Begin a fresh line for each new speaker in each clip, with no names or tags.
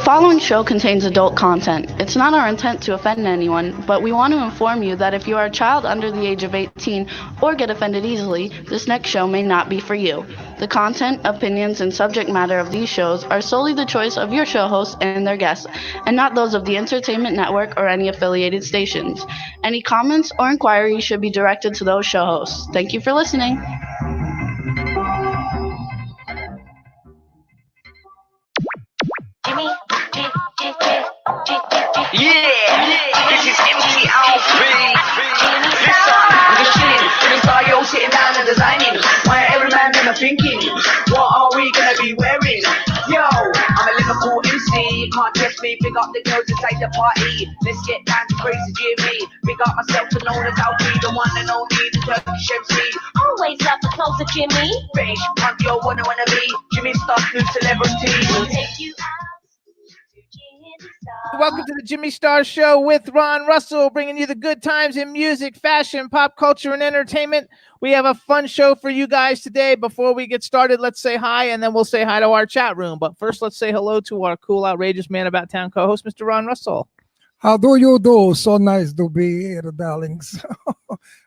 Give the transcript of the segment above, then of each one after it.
following show contains adult content. It's not our intent to offend anyone, but we want to inform you that if you are a child under the age of 18 or get offended easily, this next show may not be for you. The content, opinions, and subject matter of these shows are solely the choice of your show hosts and their guests, and not those of the Entertainment Network or any affiliated stations. Any comments or inquiries should be directed to those show hosts. Thank you for listening.
This is MC Alfie. Listen, Jimmy Star, yo, sitting down and designing. Why every man in a thinking, what are we gonna be wearing? Yo, I'm a Liverpool MC, can't test me. Pick up the girls inside the party. Let's get down to crazy Jimmy. Pick up myself and known as Alfie, the one and only, the Turkish MC.
Always love the clothes of Jimmy.
Bitch, punk, yo, wanna be Jimmy Star, new celebrity.
We'll take you out.
Welcome to the Jimmy Star Show with Ron Russell, bringing you the good times in music, fashion, pop culture, and entertainment. We have a fun show for you guys today. Before we get started, let's say hi, and then we'll say hi to our chat room. But first, let's say hello to our cool, outrageous man about town co-host, Mr. Ron Russell.
How do you do? So nice to be here, darlings.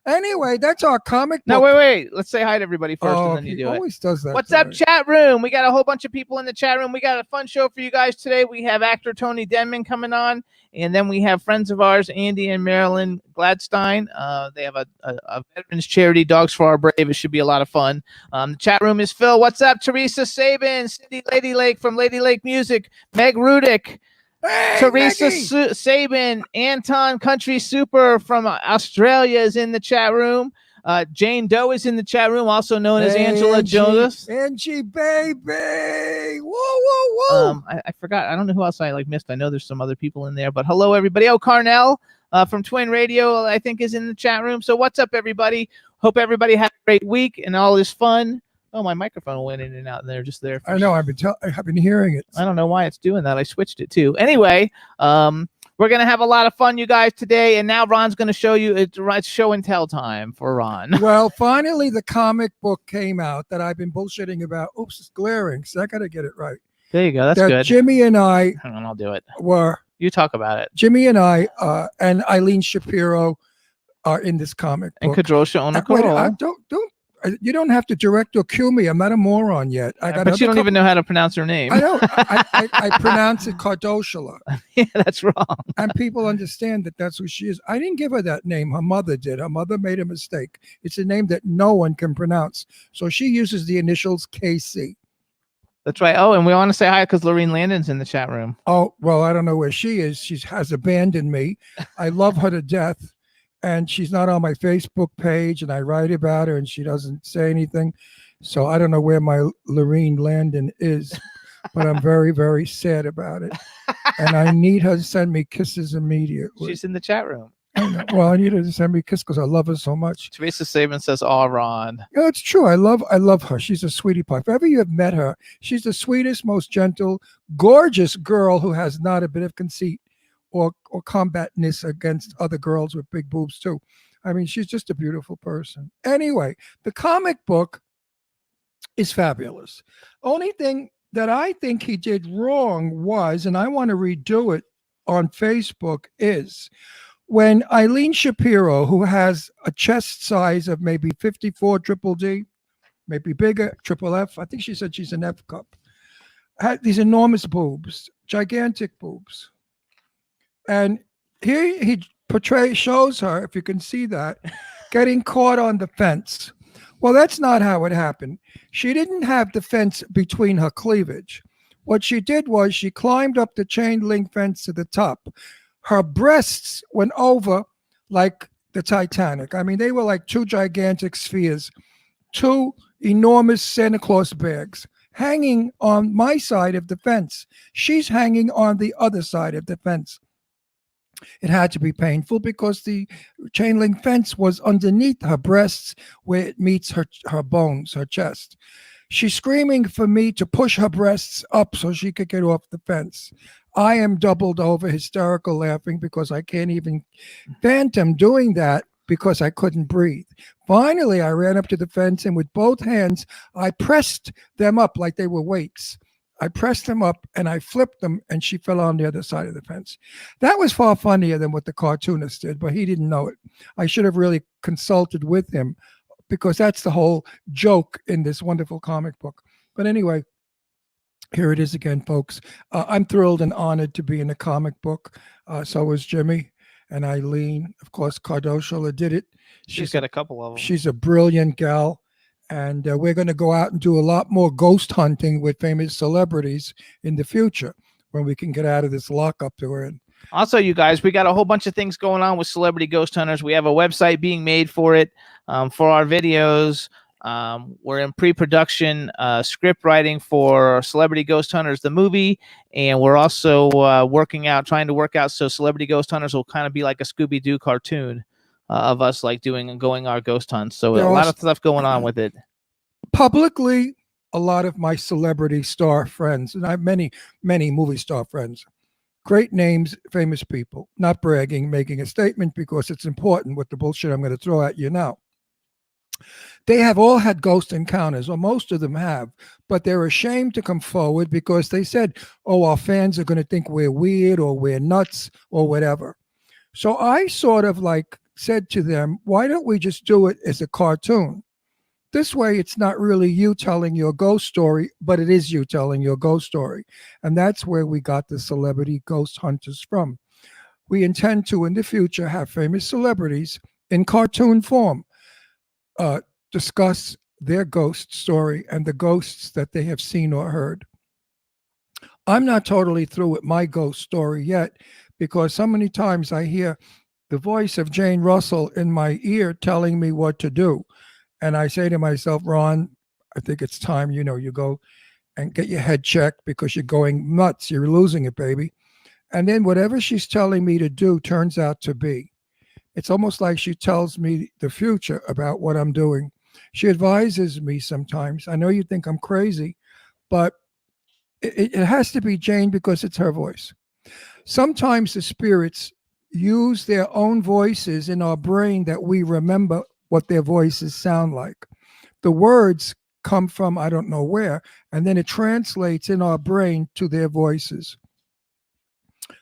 Anyway, that's our comic book.
No, wait. Let's say hi to everybody first, and then you do it.
Always does that.
What's up, chat room? We got a whole bunch of people in the chat room. We got a fun show for you guys today. We have actor Tony Denman coming on, and then we have friends of ours, Andy and Marylynn Gladstein. They have a veterans charity, Dogs for Our Brave. It should be a lot of fun. The chat room is Phil. What's up, Teresa Sabin, Cindy Lady Lake from Lady Lake Music, Meg Rudick.
Hey,
Teresa Sabin, Anton Country Super from Australia is in the chat room. Jane Doe is in the chat room, also known as Angela Jonas.
Angie, baby. Whoa.
I forgot. I don't know who else I missed. I know there's some other people in there, but hello, everybody. Oh, Carnell from Twin Radio, I think, is in the chat room. So what's up, everybody? Hope everybody had a great week and all is fun. Oh, my microphone went in and out, and they're just there.
I know. I've been hearing it.
I don't know why it's doing that. I switched it too. Anyway, we're gonna have a lot of fun, you guys, today. And now Ron's gonna show you. It's show and tell time for Ron.
Well, finally, the comic book came out that I've been bullshitting about. Oops, it's glaring, so I gotta get it right.
There you go. That's good.
Jimmy and I.
Hang on, I'll do it.
You
talk about it.
Jimmy and I and Eileen Shapiro are in this comic book.
And Kadrosha Onakoro.
You don't have to direct or cue me. I'm not a moron yet.
But you don't even know how to pronounce her name.
I know. I pronounce it Kardoshala.
Yeah, that's wrong.
And people understand that that's who she is. I didn't give her that name. Her mother did. Her mother made a mistake. It's a name that no one can pronounce. So she uses the initials KC.
That's right. Oh, and we want to say hi because Lorene Landon's in the chat room.
Oh, well, I don't know where she is. She has abandoned me. I love her to death. And she's not on my Facebook page, and I write about her, and she doesn't say anything. So I don't know where my Lorene Landon is, but I'm very, very sad about it. And I need her to send me kisses immediately.
She's in the chat room.
Well, I need her to send me kisses because I love her so much.
Teresa Sabin says, "Aw, Ron."
Yeah, it's true. I love her. She's a sweetie pie. If ever you have met her, she's the sweetest, most gentle, gorgeous girl who has not a bit of conceit or combatness against other girls with big boobs too. I mean, she's just a beautiful person. Anyway, the comic book is fabulous. Only thing that I think he did wrong was, and I want to redo it on Facebook, is when Eileen Shapiro, who has a chest size of maybe 54 triple D, maybe bigger, triple F, I think she said she's an F cup, had these enormous boobs, gigantic boobs. And here he shows her, if you can see that, getting caught on the fence. Well, that's not how it happened. She didn't have the fence between her cleavage. What she did was she climbed up the chain link fence to the top. Her breasts went over like the Titanic. I mean, they were like two gigantic spheres, two enormous Santa Claus bags hanging on my side of the fence. She's hanging on the other side of the fence. It had to be painful because the chain link fence was underneath her breasts where it meets her bones, her chest. She's screaming for me to push her breasts up so she could get off the fence. I am doubled over, hysterical laughing because I can't even phantom doing that because I couldn't breathe. Finally, I ran up to the fence and with both hands, I pressed them up like they were weights. I pressed them up and I flipped them, and she fell on the other side of the fence. That was far funnier than what the cartoonist did, but he didn't know it. I should have really consulted with him, because that's the whole joke in this wonderful comic book. But anyway, here it is again, folks. I'm thrilled and honored to be in the comic book. So is Jimmy and Eileen. Of course, Cardoshola did it.
She's got a couple of them.
She's a brilliant gal. And we're going to go out and do a lot more ghost hunting with famous celebrities in the future when we can get out of this lockup that we're in.
Also, you guys, we got a whole bunch of things going on with Celebrity Ghost Hunters. We have a website being made for it, for our videos. We're in pre-production script writing for Celebrity Ghost Hunters, the movie. And we're also trying to work out so Celebrity Ghost Hunters will kind of be like a Scooby-Doo cartoon of us like doing and going our ghost hunts. So a lot of stuff going on with it.
Publicly, a lot of my celebrity star friends, and I have many, many movie star friends, great names, famous people, not bragging, making a statement because it's important with the bullshit I'm going to throw at you now. They have all had ghost encounters, or most of them have, but they're ashamed to come forward because they said, oh, our fans are going to think we're weird or we're nuts or whatever. So I sort of like said to them, why don't we just do it as a cartoon? This way, it's not really you telling your ghost story, but it is you telling your ghost story. And that's where we got the Celebrity Ghost Hunters from. We intend to, in the future, have famous celebrities in cartoon form discuss their ghost story and the ghosts that they have seen or heard. I'm not totally through with my ghost story yet, because so many times I hear the voice of Jane Russell in my ear telling me what to do. And I say to myself, Ron, I think it's time, you go and get your head checked because you're going nuts. You're losing it, baby. And then whatever she's telling me to do turns out to be. It's almost like she tells me the future about what I'm doing. She advises me sometimes. I know you think I'm crazy, but it has to be Jane because it's her voice. Sometimes the spirits use their own voices in our brain that we remember what their voices sound like. The words come from I don't know where, and then it translates in our brain to their voices.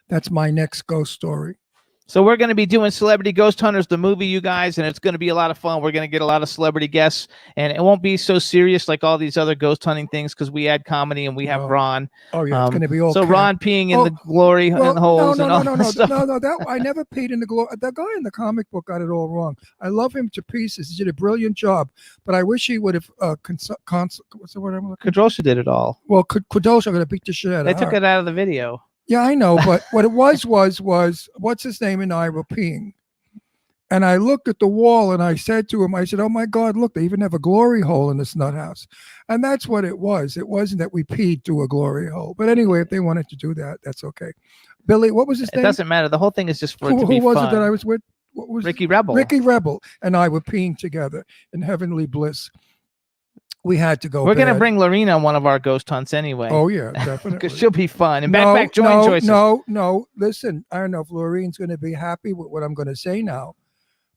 That's my next ghost story.
So we're going to be doing Celebrity Ghost Hunters, the movie, you guys, and it's going to be a lot of fun. We're going to get a lot of celebrity guests, and it won't be so serious like all these other ghost hunting things because we add comedy and we have Ron.
Oh yeah, it's going to be all.
So Ron peeing in the glory holes and all that stuff.
No, that I never peed in the glory. The guy in the comic book got it all wrong. I love him to pieces. He did a brilliant job, but I wish he would have what's the word I'm looking?
Kadrosha did it all.
Well, Kadosha going to beat the shit out of her.
They took it out of the video.
Yeah, I know, but what it was what's his name and I were peeing. And I looked at the wall and I said to him, I said, oh my God, look, they even have a glory hole in this nut house. And that's what it was. It wasn't that we peed through a glory hole. But anyway, if they wanted to do that, that's okay. Billy, what was his name?
It doesn't matter. The whole thing is just for it to be fun.
Who was it that I was with? What was
Ricky Rebel.
Ricky Rebel and I were peeing together in heavenly bliss. We had to go.
We're going to bring Lorena on one of our ghost hunts anyway.
Oh, yeah, definitely.
Because she'll be fun. And backpack joint choices.
No. Listen, I don't know if Lorraine's going to be happy with what I'm going to say now,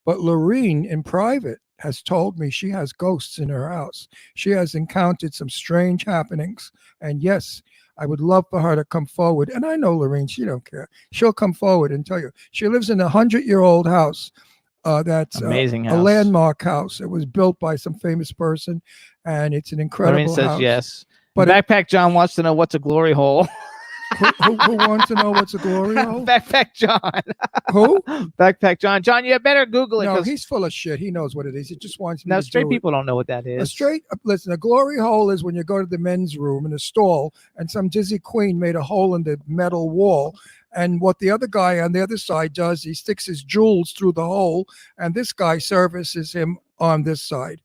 but Lorraine in private has told me she has ghosts in her house. She has encountered some strange happenings. And yes, I would love for her to come forward. And I know Lorraine, she don't care. She'll come forward and tell you. She lives in a 100-year-old house. That's
amazing
a
house.
landmark house. It was built by some famous person, and it's an incredible
Lorraine says
house.
yes.
But
Backpack John wants to know what's a glory hole.
Who wants to know what's a glory hole?
Backpack John.
Who?
Backpack John. John, you better Google it.
No, he's full of shit. He knows what it is. He just wants me
now,
to
straight
do
people
it.
don't know what that is.
Listen, a glory hole is when you go to the men's room in a stall and some dizzy queen made a hole in the metal wall. And what the other guy on the other side does, he sticks his jewels through the hole, and this guy services him on this side.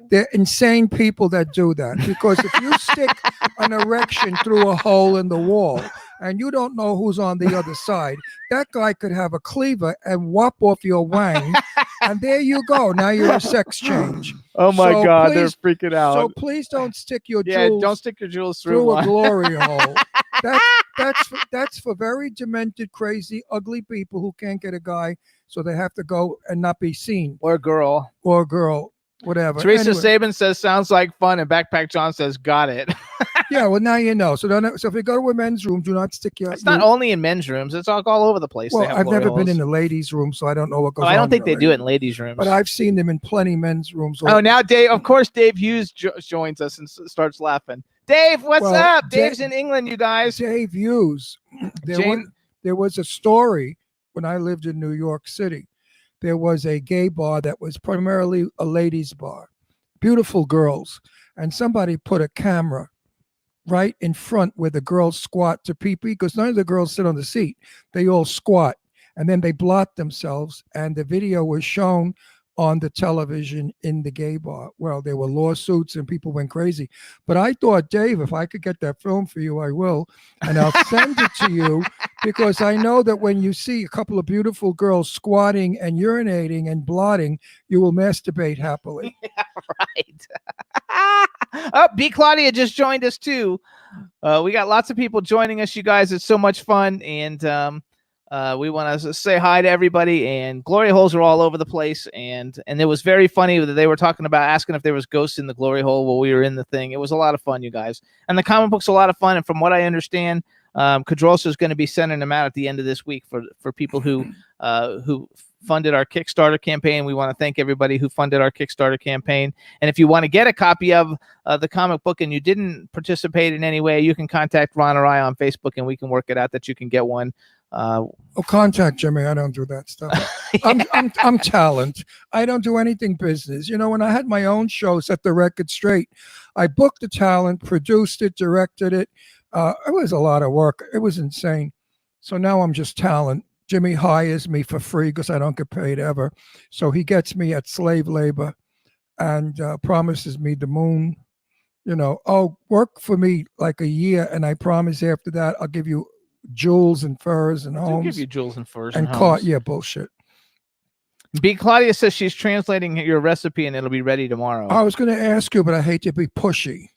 They're insane people that do that, because if you stick an erection through a hole in the wall and you don't know who's on the other side, that guy could have a cleaver and whop off your wang, and there you go. Now you're a sex change.
Oh my God,
please,
they're freaking out.
So please don't stick your
yeah,
jewels.
Don't stick your jewels
through
one.
a glory hole. That's for very demented, crazy, ugly people who can't get a guy, so they have to go and not be seen.
Or girl.
Or girl. whatever.
Teresa
Anyway.
Saban says sounds like fun, and Backpack John says got it.
Yeah, well now you know. So if you go to a men's room, do not stick your.
It's not only in men's rooms; it's all over the place.
Well,
They have
I've never
glory
been in
holes.
the ladies' room, so I don't know what goes on.
I don't think
in
they
the
do it in
ladies'
ladies' rooms.
But I've seen them in plenty men's rooms.
Oh, now Dave. Of course, Dave Hughes joins us and starts laughing. Dave, what's up? Dave's in England, you guys.
Dave Hughes. There was a story when I lived in New York City. There was a gay bar that was primarily a ladies' bar, beautiful girls, and somebody put a camera right in front where the girls squat to pee-pee, because none of the girls sit on the seat. They all squat, and then they blot themselves, and the video was shown on the television in the gay bar. Well, there were lawsuits and people went crazy. But I thought, Dave, if I could get that film for you, I will. And I'll send it to you, because I know that when you see a couple of beautiful girls squatting and urinating and blotting, you will masturbate happily.
Yeah, right. Oh, B. Claudia just joined us too. We got lots of people joining us, you guys. It's so much fun. And we want to say hi to everybody, and glory holes are all over the place. And it was very funny that they were talking about asking if there was ghosts in the glory hole while we were in the thing. It was a lot of fun, you guys. And the comic book's a lot of fun. And from what I understand, Cadrosa is going to be sending them out at the end of this week for people who funded our Kickstarter campaign. We want to thank everybody who funded our Kickstarter campaign. And if you want to get a copy of the comic book and you didn't participate in any way, you can contact Ron or I on Facebook, and we can work it out that you can get one.
Contact Jimmy. I don't do that stuff. I'm talent. I don't do anything business. You know, when I had my own show, Set the Record Straight, I booked the talent, produced it, directed it. It was a lot of work. It was insane. So now I'm just talent. Jimmy hires me for free because I don't get paid ever. So he gets me at slave labor and promises me the moon. You know, work for me like a year, and I promise after that I'll give you jewels and furs and homes.
I'll give you jewels and furs and
car.
homes.
Yeah, bullshit.
B. Claudia says she's translating your recipe and it'll be ready tomorrow.
I was going to ask you, but I hate to be pushy.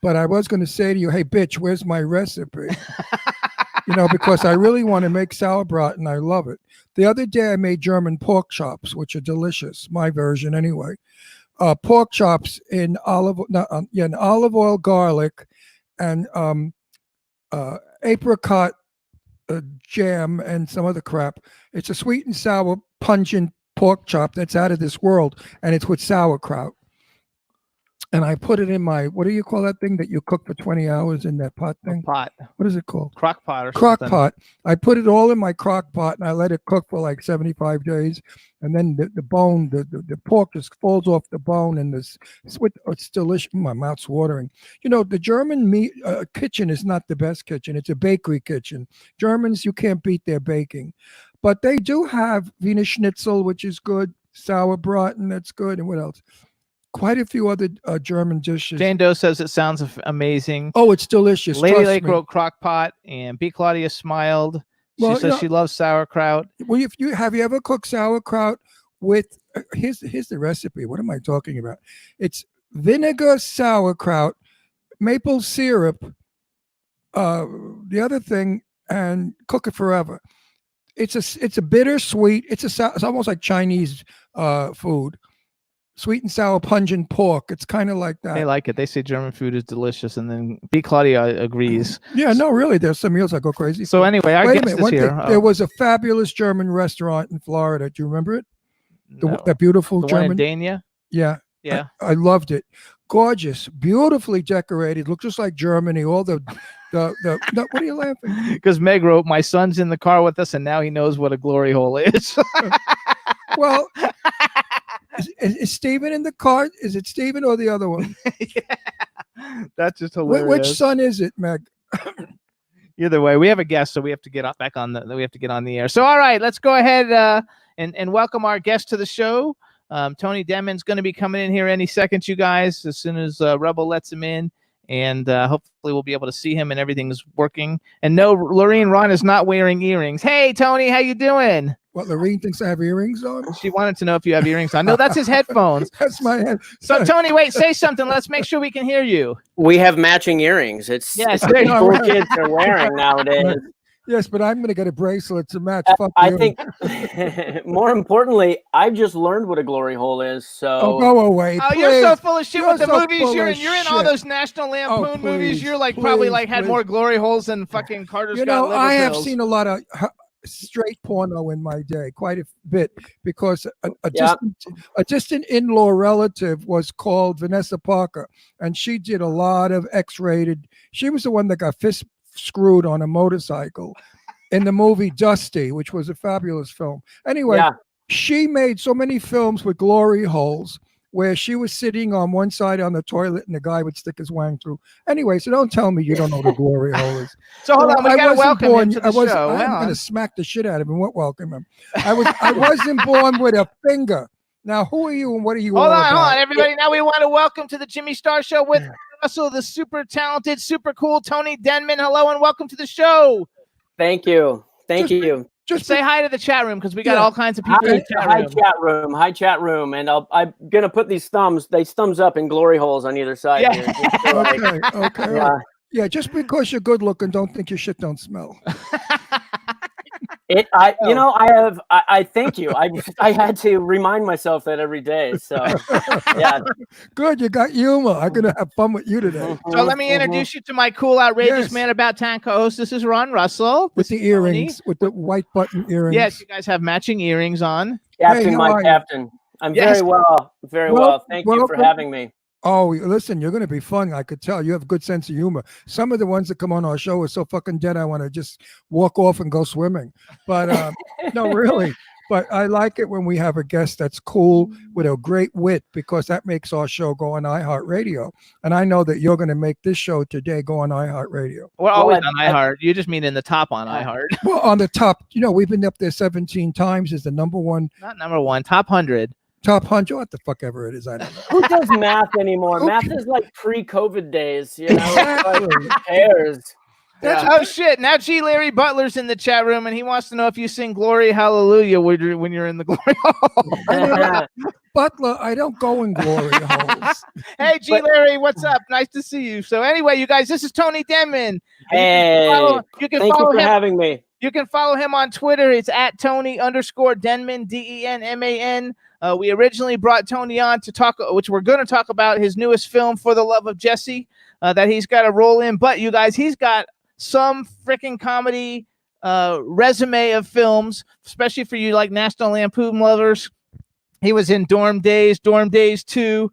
But I was going to say to you, hey, bitch, where's my recipe? You know, because I really want to make sauerbraten and I love it. The other day I made German pork chops, which are delicious. My version anyway. Pork chops in olive oil, garlic, and apricot jam and some other crap. It's a sweet and sour, pungent pork chop that's out of this world, and it's with sauerkraut. And I put it in my, what do you call that thing that you cook for 20 hours in that pot thing?
Pot.
What is it called?
Crock pot or
crock
something.
pot. I put it all in my crock pot and I let it cook for like 75 days. And then the bone, the pork just falls off the bone, and it's delicious. My mouth's watering. You know, the German meat kitchen is not the best kitchen. It's a bakery kitchen. Germans, you can't beat their baking. But they do have Wiener Schnitzel, which is good. Sauerbraten, that's good. And what else? Quite a few other German dishes.
Jane Doe says it sounds amazing.
Oh, it's delicious.
Lady
Trust
Lake
me.
wrote crock pot, and B. Claudia smiled. She
Well,
says she loves sauerkraut.
Well, have you ever cooked sauerkraut with? Here's the recipe. What am I talking about? It's vinegar, sauerkraut, maple syrup, the other thing, and cook it forever. It's a bittersweet. It's almost like Chinese food. Sweet and sour, pungent pork. It's kind of like that.
They like it. They say German food is delicious, and then B. Claudia agrees.
Yeah, no, really. There's some meals I go crazy.
So anyway, our
wait a
guest
minute.
is
One
here.
thing, there was a fabulous German restaurant in Florida. Do you remember it? That beautiful
the
German.
one in Dania?
Yeah.
Yeah.
I loved it. Gorgeous, beautifully decorated. Looked just like Germany. All the no, what are you laughing?
Because Meg wrote, "My son's in the car with us, and now he knows what a glory hole is."
Well, is Stephen in the car? Is it Stephen or the other one?
Yeah. That's just hilarious.
Which son is it, Meg?
Either way, we have a guest, so we have to get back on the air. So, all right, let's go ahead and welcome our guest to the show. Tony Denman's going to be coming in here any second, you guys, as soon as Rebel lets him in. And hopefully we'll be able to see him and everything's working. And no, Lorene Ron is not wearing earrings. Hey, Tony, how you doing?
What, Lorene thinks I have earrings on?
She wanted to know if you have earrings on. No, that's his headphones.
That's my head.
So, Tony, wait, say something. Let's make sure we can hear you.
We have matching earrings. It's
Yes,
what
there you
cool
go.
kids are wearing nowadays.
Yes, but I'm going to get a bracelet to match. Fuck
I
you.
think more importantly, I've just learned what a glory hole is. So
Oh, go away.
Oh,
please.
you're so full of shit
You're
with the
so
movies.
full
You're
of
in all
shit.
those National Lampoon movies.
please,
You're like probably
please,
like had
please.
more glory holes than fucking Carter's
You
Got
know,
Liver
I have
Pills.
seen a lot of straight porno in my day, quite a bit, because
Yeah.
a distant in-law relative was called Vanessa Parker, and she did a lot of X-rated. She was the one that got fist screwed on a motorcycle in the movie Dusty, which was a fabulous film. Anyway,
Yeah.
she made so many films with glory holes where she was sitting on one side on the toilet and the guy would stick his wang through. Anyway, so don't tell me you don't know what a glory hole is.
So hold on, we got to welcome him to the show.
I'm going to smack the shit out of him. What welcome him? I wasn't born with a finger. Now, who are you and what are you
Hold
all
on,
about?
everybody. Now we want to welcome to the Jimmy Star Show with Russell, the super talented, super cool Tony Denman. Hello and welcome to the show.
Thank you. Thank you.
Just say hi to the chat room because we got all kinds of people in the chat
Hi
room.
chat room. Hi chat room. And I'm gonna put these thumbs up in glory holes on either side.
Yeah.
Here. Just so
Okay.
Yeah.
Yeah, just because you're good looking, don't think your shit don't smell.
I thank you. I had to remind myself that every day. So yeah.
Good, you got humor. I'm gonna have fun with you today.
So let me introduce you to my cool, outrageous man about town co-host. This is Ron Russell.
With the earrings, with the white button earrings.
Yes, you guys have matching earrings on.
Captain,
how
my
are you?
captain. I'm
Yes.
very well. Thank you for having me.
Oh, listen, you're going to be fun. I could tell you have a good sense of humor. Some of the ones that come on our show are so fucking dead. I want to just walk off and go swimming. But no, really. But I like it when we have a guest that's cool with a great wit, because that makes our show go on iHeartRadio. And I know that you're going to make this show today go on iHeartRadio.
We're always on iHeart. You just mean in the top on iHeart.
Well, on the top, we've been up there 17 times as the number one.
Not number one, top 100.
Top 100, what the fuck ever it is, I don't know.
Who does math anymore? Math is like pre-COVID days,
Exactly.
Who cares?
Oh shit! Now G. Larry Butler's in the chat room, and he wants to know if you sing "Glory Hallelujah" when you're in the glory hole.
Butler, I don't go in glory holes.
Hey, G. Larry, what's up? Nice to see you. So anyway, you guys, this is Tony Denman.
Hey,
you can
thank
follow
you for
him.
having me.
You can follow him on Twitter. It's at Tony_Denman, DENMAN. We originally brought Tony on to talk, which we're going to talk about his newest film, For the Love of Jesse, that he's got a role in. But you guys, he's got some freaking comedy resume of films, especially for you like National Lampoon lovers. He was in Dorm Days 2.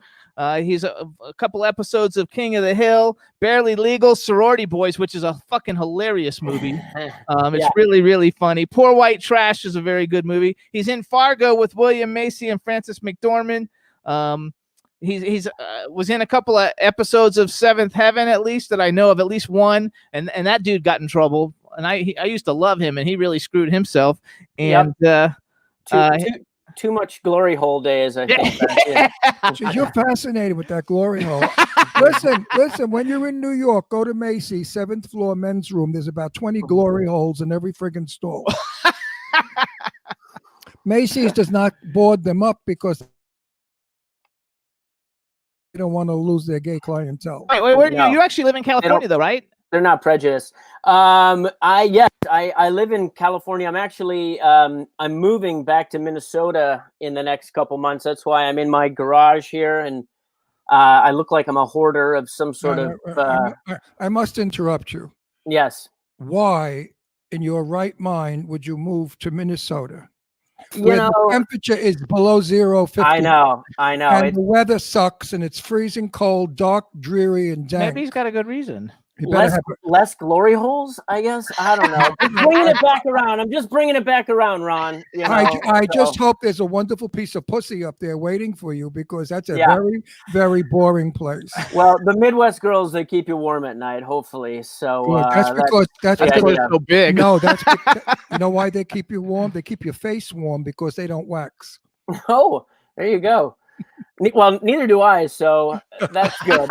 He's a couple episodes of King of the Hill, Barely Legal, Sorority Boys, which is a fucking hilarious movie. It's really, really funny. Poor White Trash is a very good movie. He's in Fargo with William Macy and Frances McDormand. He's was in a couple of episodes of Seventh Heaven, at least that I know of, at least one. And that dude got in trouble. And I used to love him, and he really screwed himself. And
too much glory hole days, I think.
So you're fascinated with that glory hole. Listen, when you're in New York, go to Macy's, 7th floor men's room. There's about 20 glory holes in every friggin' store. Macy's does not board them up because they don't want to lose their gay clientele.
Wait, where do you actually live in California, though, right?
They're not prejudiced. I live in California. I'm actually I'm moving back to Minnesota in the next couple months. That's why I'm in my garage here, and I look like I'm a hoarder of some sort of.
I must interrupt you.
Yes.
Why, in your right mind, would you move to Minnesota?
Where
the temperature is below 0 50.
I know.
And the weather sucks, and it's freezing cold, dark, dreary, and dank.
Maybe he's got a good reason.
Less glory holes, I guess. I don't know. Just bringing it back around. I'm just bringing it back around, Ron.
I just hope there's a wonderful piece of pussy up there waiting for you, because that's a very, very boring place.
Well, the Midwest girls, they keep you warm at night, hopefully. So
that's because
it's so big.
No, you know why they keep you warm? They keep your face warm because they don't wax.
Oh, there you go. Well, neither do I, so that's good.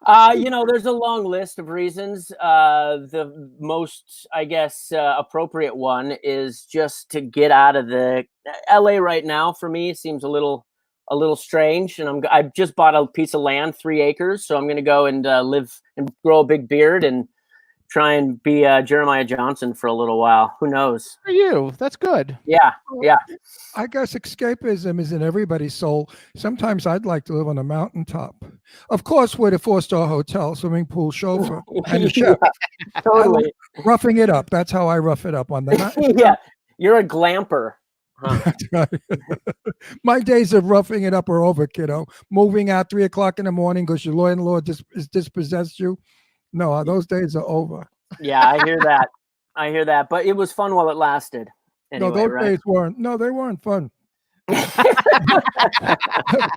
There's a long list of reasons. The most, I guess, appropriate one is just to get out of the LA right now. For me, seems a little strange, and I've just bought a piece of land, 3 acres, so I'm going to go and live and grow a big beard and try and be Jeremiah Johnson for a little while. Who knows?
For you, that's good.
Yeah, yeah.
I guess escapism is in everybody's soul. Sometimes I'd like to live on a mountaintop. Of course, with a 4-star hotel, swimming pool, chauffeur, and a chef.
Yeah, totally.
Roughing it up. That's how I rough it up on the mountain.
Yeah, you're a glamper. Huh.
That's right. My days of roughing it up are over, kiddo. Moving out 3 o'clock in the morning because your landlord has dispossessed you. No, those days are over.
Yeah, I hear that. I hear that. But it was fun while it lasted. Anyway,
No, those
right?
days weren't. No, they weren't fun.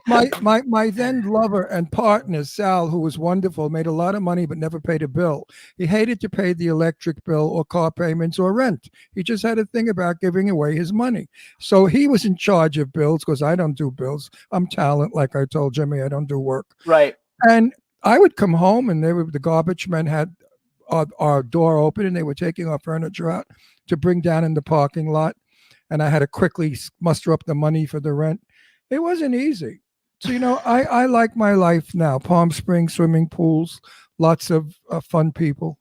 my then lover and partner Sal, who was wonderful, made a lot of money but never paid a bill. He hated to pay the electric bill or car payments or rent. He just had a thing about giving away his money. So he was in charge of bills because I don't do bills. I'm talent, like I told Jimmy. I don't do work.
Right.
And I would come home and the garbage men had our door open and they were taking our furniture out to bring down in the parking lot. And I had to quickly muster up the money for the rent. It wasn't easy. So, I like my life now. Palm Springs, swimming pools, lots of fun people.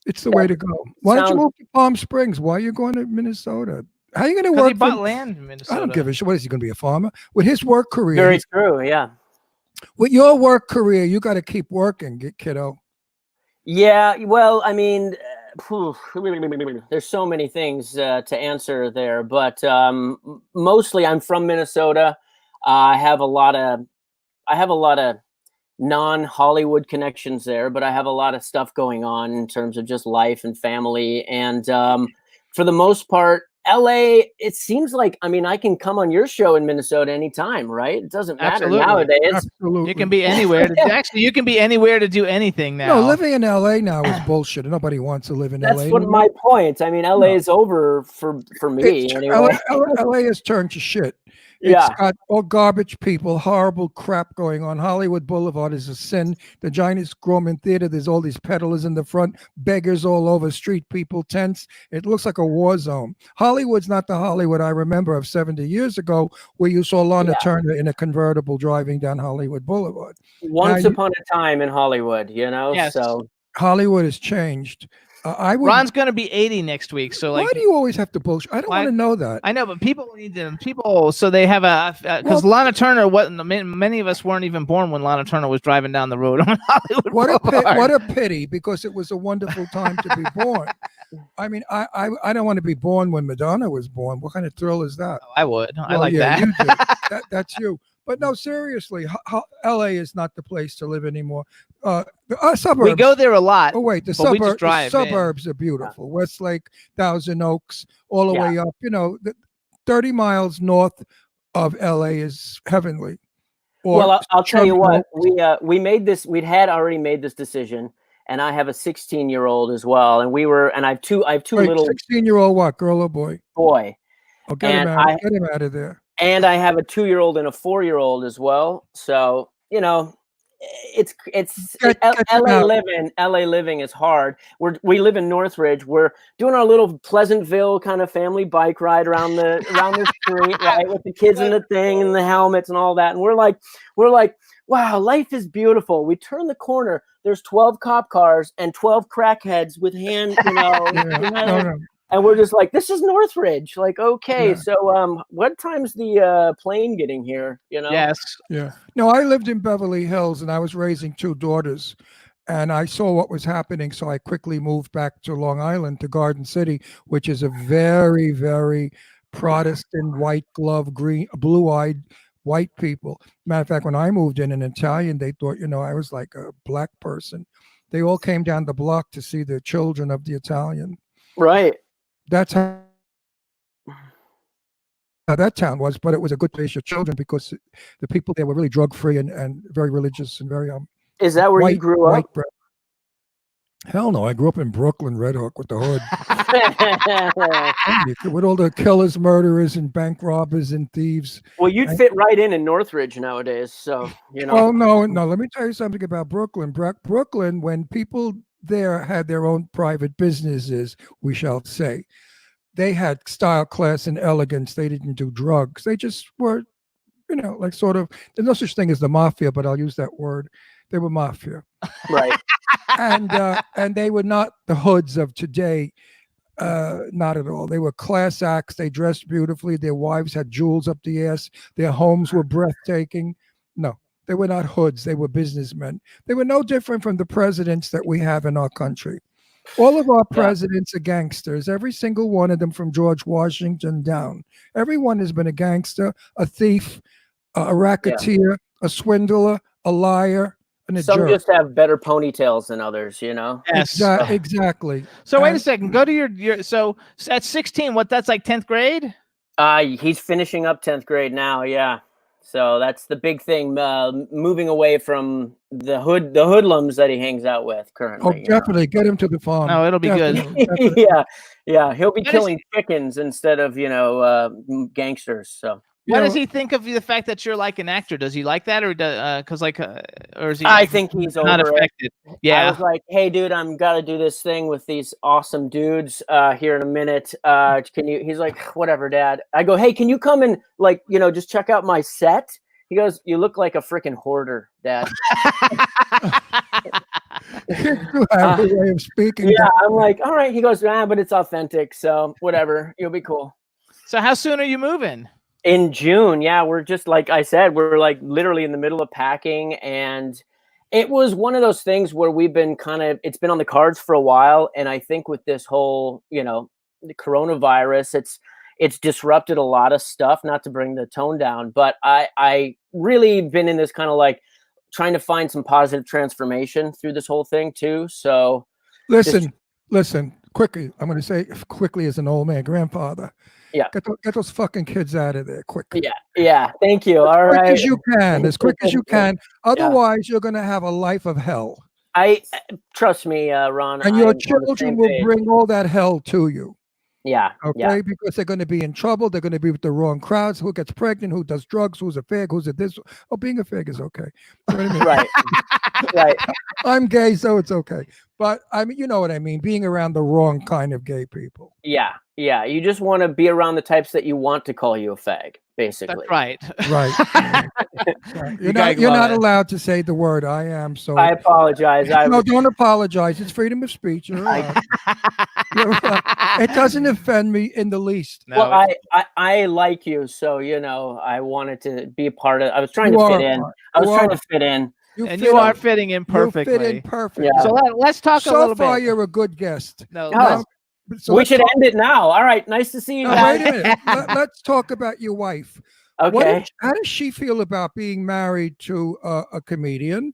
It's the way to go. Why don't you move to Palm Springs? Why are you going to Minnesota? How are you going to work?
He bought land in Minnesota.
I don't give a shit. What is he going to be, a farmer? With his work career.
Very true, yeah.
With your work career, you got to keep working, kiddo.
Yeah, well, I mean, there's so many things to answer there, but mostly I'm from Minnesota. I have a lot of non-Hollywood connections there, but I have a lot of stuff going on in terms of just life and family. And for the most part, LA, it seems like, I mean, I can come on your show in Minnesota anytime, right? It doesn't matter nowadays.
Absolutely.
You can be anywhere. Actually, you can be anywhere to do anything now.
No, living in LA now is bullshit. Nobody wants to live in LA.
That's what my point. I mean, LA is over for me. Anyway.
LA has turned to shit. It's got all garbage people, horrible crap going on. Hollywood Boulevard is a sin. The Giant Roman Theater, there's all these peddlers in the front, beggars all over, street people, tents. It looks like a war zone. Hollywood's not the Hollywood I remember of 70 years ago, where you saw Lana Turner in a convertible driving down Hollywood Boulevard.
Once upon a time in Hollywood,
Yes.
So
Hollywood has changed.
Ron's going to be 80 next week. So
why do you always have to bullshit? I don't want to know that.
I know, but people need to, so they have because Lana Turner, many of us weren't even born when Lana Turner was driving down the road on Hollywood Boulevard.
What a pity, because it was a wonderful time to be born. I mean, I don't want to be born when Madonna was born. What kind of thrill is that?
I would. I like that.
You do. That's you. But no, seriously, LA is not the place to live anymore. Suburbs.
We go there a lot.
Oh wait, the suburbs are beautiful. Westlake, Thousand Oaks, all the way up. 30 miles north of LA is heavenly.
Well, I'll tell you what. We made this. We'd already made this decision, and I have a 16-year-old as well. And I have two little
16-year-old. What, girl or boy?
Boy.
Oh, get him out of there.
And I have a 2-year-old and a 4-year-old as well. So, it's LA living is hard. We live in Northridge. We're doing our little Pleasantville kind of family bike ride around the street, right, with the kids and the thing and the helmets and all that. And we're like, wow, life is beautiful. We turn the corner. There's 12 cop cars and 12 crackheads with and we're just like, this is Northridge. Like, okay, so what time's the plane getting here?
Yes.
Yeah. No, I lived in Beverly Hills and I was raising 2 daughters, and I saw what was happening. So I quickly moved back to Long Island, to Garden City, which is a very, very Protestant, white glove, blue-eyed white people. Matter of fact, when I moved in, an Italian, they thought, I was like a black person. They all came down the block to see the children of the Italian.
Right.
That's how that town was, but it was a good place for children because the people there were really drug-free and very religious and very
Is that where you grew up?
Hell no, I grew up in Brooklyn, Red Hook, with the hood. With all the killers, murderers, and bank robbers and thieves.
Well, you'd fit right in Northridge nowadays, so
Oh no, let me tell you something about Brooklyn. Brooklyn, when people there had their own private businesses, we shall say, they had style, class, and elegance. They didn't do drugs. They just were, like sort of. There's no such thing as the mafia, but I'll use that word. They were mafia.
Right.
and they were not the hoods of today. Not at all. They were class acts. They dressed beautifully. Their wives had jewels up the ass. Their homes were breathtaking. No, they were not hoods. They were businessmen. They were no different from the presidents that we have in our country. All of our presidents are gangsters. Every single one of them, from George Washington down. Everyone has been a gangster, a thief, a racketeer, a swindler, a liar, and a
Some
jerk.
just have better ponytails than others, you know?
Yes.
Exactly.
So wait a second. Go to your. So at 16, that's like 10th grade?
He's finishing up 10th grade now, yeah. So that's the big thing, moving away from the hoodlums that he hangs out with currently.
Oh, definitely get him to the farm.
No, it'll be good.
Definitely.
Yeah. He'll be killing chickens instead of, gangsters. So
What does he think of the fact that you're like an actor? Does he like that, or or is he?
I think he's
not
over it.
affected. Yeah.
I was like, hey, dude, I'm gotta do this thing with these awesome dudes here in a minute. Can you? He's like, whatever, Dad. I go, hey, can you come and just check out my set? He goes, you look like a freaking hoarder, Dad.
You have a way of speaking.
Yeah, I'm like, all right. He goes, but it's authentic, so whatever. You'll be cool.
So how soon are you moving?
In June, yeah, we're just like I said, we're like literally in the middle of packing, and it was one of those things where we've been it's been on the cards for a while, and I think with this whole, the coronavirus, it's disrupted a lot of stuff. Not to bring the tone down, but I really been in this kind of like trying to find some positive transformation through this whole thing too. So
listen, quickly. I'm going to say quickly as an old man, grandfather.
Yeah.
Get those fucking kids out of there quickly.
Yeah. Thank you. All right.
As quick as you can. Otherwise, you're going to have a life of hell.
Trust me, Ron.
And your children will bring all that hell to you.
Yeah.
Okay.
Yeah.
Because they're going to be in trouble. They're going to be with the wrong crowds. Who gets pregnant? Who does drugs? Who's a fag? Who's a this? Oh, being a fag is okay. You know what I mean?
Right. Right.
I'm gay, so it's okay. But I mean, you know what I mean? Being around the wrong kind of gay people.
Yeah. Yeah. You just want to be around the types that you want to call you a fag, basically.
That's right.
Right. You're not allowed to say the word I am. So
I apologize.
No, don't apologize. It's freedom of speech. You're allowed. It doesn't offend me in the least.
No, well, I like you, so I wanted to be a part of. I was trying to fit in. I was trying to fit in.
You are fitting in perfectly.
You fit in perfectly.
Yeah.
So let's talk a little bit.
So far, you're a good guest.
So we should end it now. All right. Nice to see you guys.
Wait a minute. Let's talk about your wife.
Okay.
How does she feel about being married to a comedian,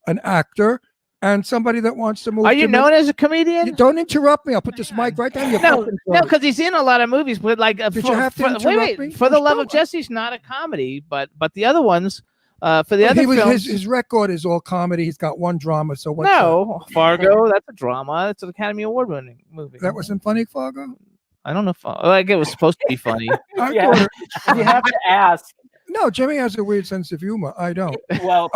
an actor, and somebody that wants to move?
Are you known as a comedian?
Don't interrupt me. I'll put this mic right down your
No, because he's in a lot of movies. But
did you have to interrupt me?
For the Love of Jesse's not a comedy, but the other ones. For the other films,
his record is all comedy. He's got one drama. So what's
Fargo? That's a drama. That's an Academy Award winning movie.
That wasn't funny, Fargo.
I don't know. Like it was supposed to be funny.
You have to ask.
No, Jimmy has a weird sense of humor. I don't.
Well,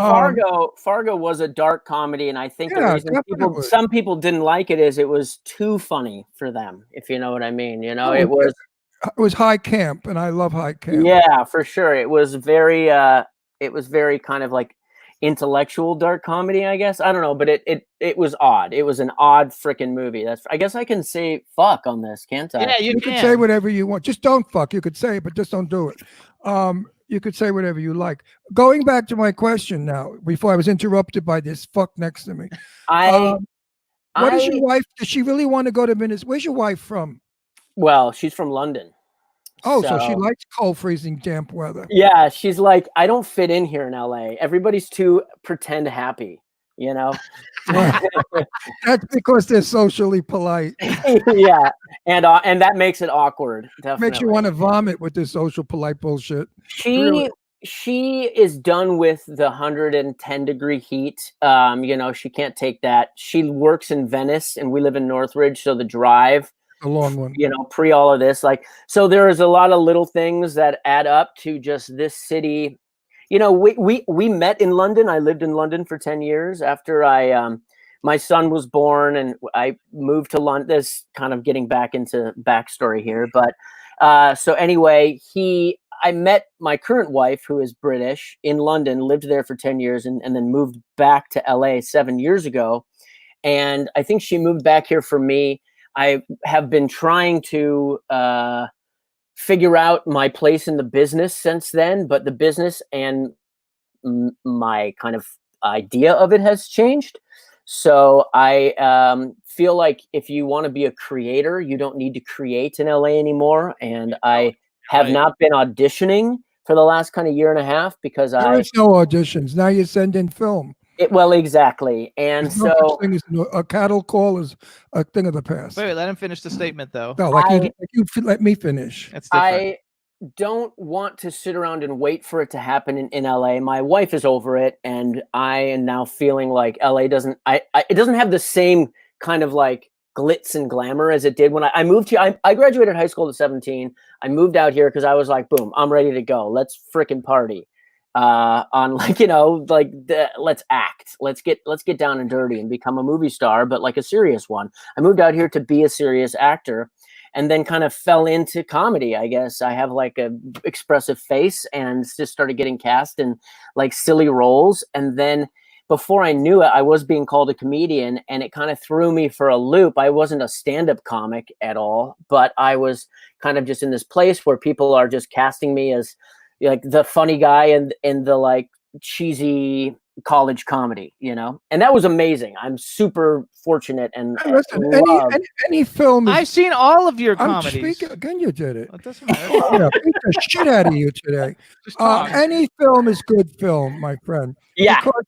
Fargo was a dark comedy, and I think the reason some people didn't like it is it was too funny for them. If you know what I mean, it
was high camp, and I love high camp.
Yeah, for sure. It was very kind of like intellectual dark comedy, I guess. I don't know, but it was odd. It was an odd freaking movie. I guess I can say fuck on this, can't I?
Yeah, you
can say whatever you want. Just don't fuck. You could say it, but just don't do it. You could say whatever you like. Going back to my question now, before I was interrupted by this fuck next to me. What is your wife? Does she really want to go to Minnesota? Where's your wife from?
Well, she's from London.
Oh, so she likes cold, freezing, damp weather.
Yeah, she's like, I don't fit in here in LA. Everybody's too pretend happy,
That's because they're socially polite.
Yeah, and that makes it awkward. Definitely
makes you want to vomit with this social polite bullshit.
She is done with the 110-degree heat. She can't take that. She works in Venice, and we live in Northridge, so the drive.
A long one.
Pre all of this, so there is a lot of little things that add up to just this city. We met in London. I lived in London for 10 years after my son was born, and I moved to London. This kind of getting back into backstory here, but so anyway, I met my current wife, who is British, in London, lived there for 10 years, and then moved back to LA 7 years ago. And I think she moved back here for me. I have been trying to figure out my place in the business since then, but the business and my kind of idea of it has changed. So I feel like if you want to be a creator, you don't need to create in LA anymore. And I have not been auditioning for the last kind of year and a half because
There is no auditions. Now you send in film.
Well, exactly. And
There's no such thing as a cattle call is a thing of the past.
Wait, let him finish the statement, though.
No, you let me finish.
That's different.
I don't want to sit around and wait for it to happen in LA. My wife is over it, and I am now feeling like LA doesn't it doesn't have the same kind of like glitz and glamour as it did when I moved here. I graduated high school at 17. I moved out here because I was like, boom, I'm ready to go. Let's freaking party. On like, let's act, let's get down and dirty and become a movie star, but like a serious one. I moved out here to be a serious actor and then kind of fell into comedy. I guess I have like a expressive face and just started getting cast in like silly roles. And then before I knew it, I was being called a comedian, and it kind of threw me for a loop. I wasn't a stand-up comic at all, but I was kind of just in this place where people are just casting me as like the funny guy and the like cheesy college comedy, and that was amazing. I'm super fortunate and
listen, any film.
I've seen all of your comedies.
Again, you did it.
It doesn't matter.
Yeah, beat the shit out of you today. Any film is good film, my friend.
Yeah,
because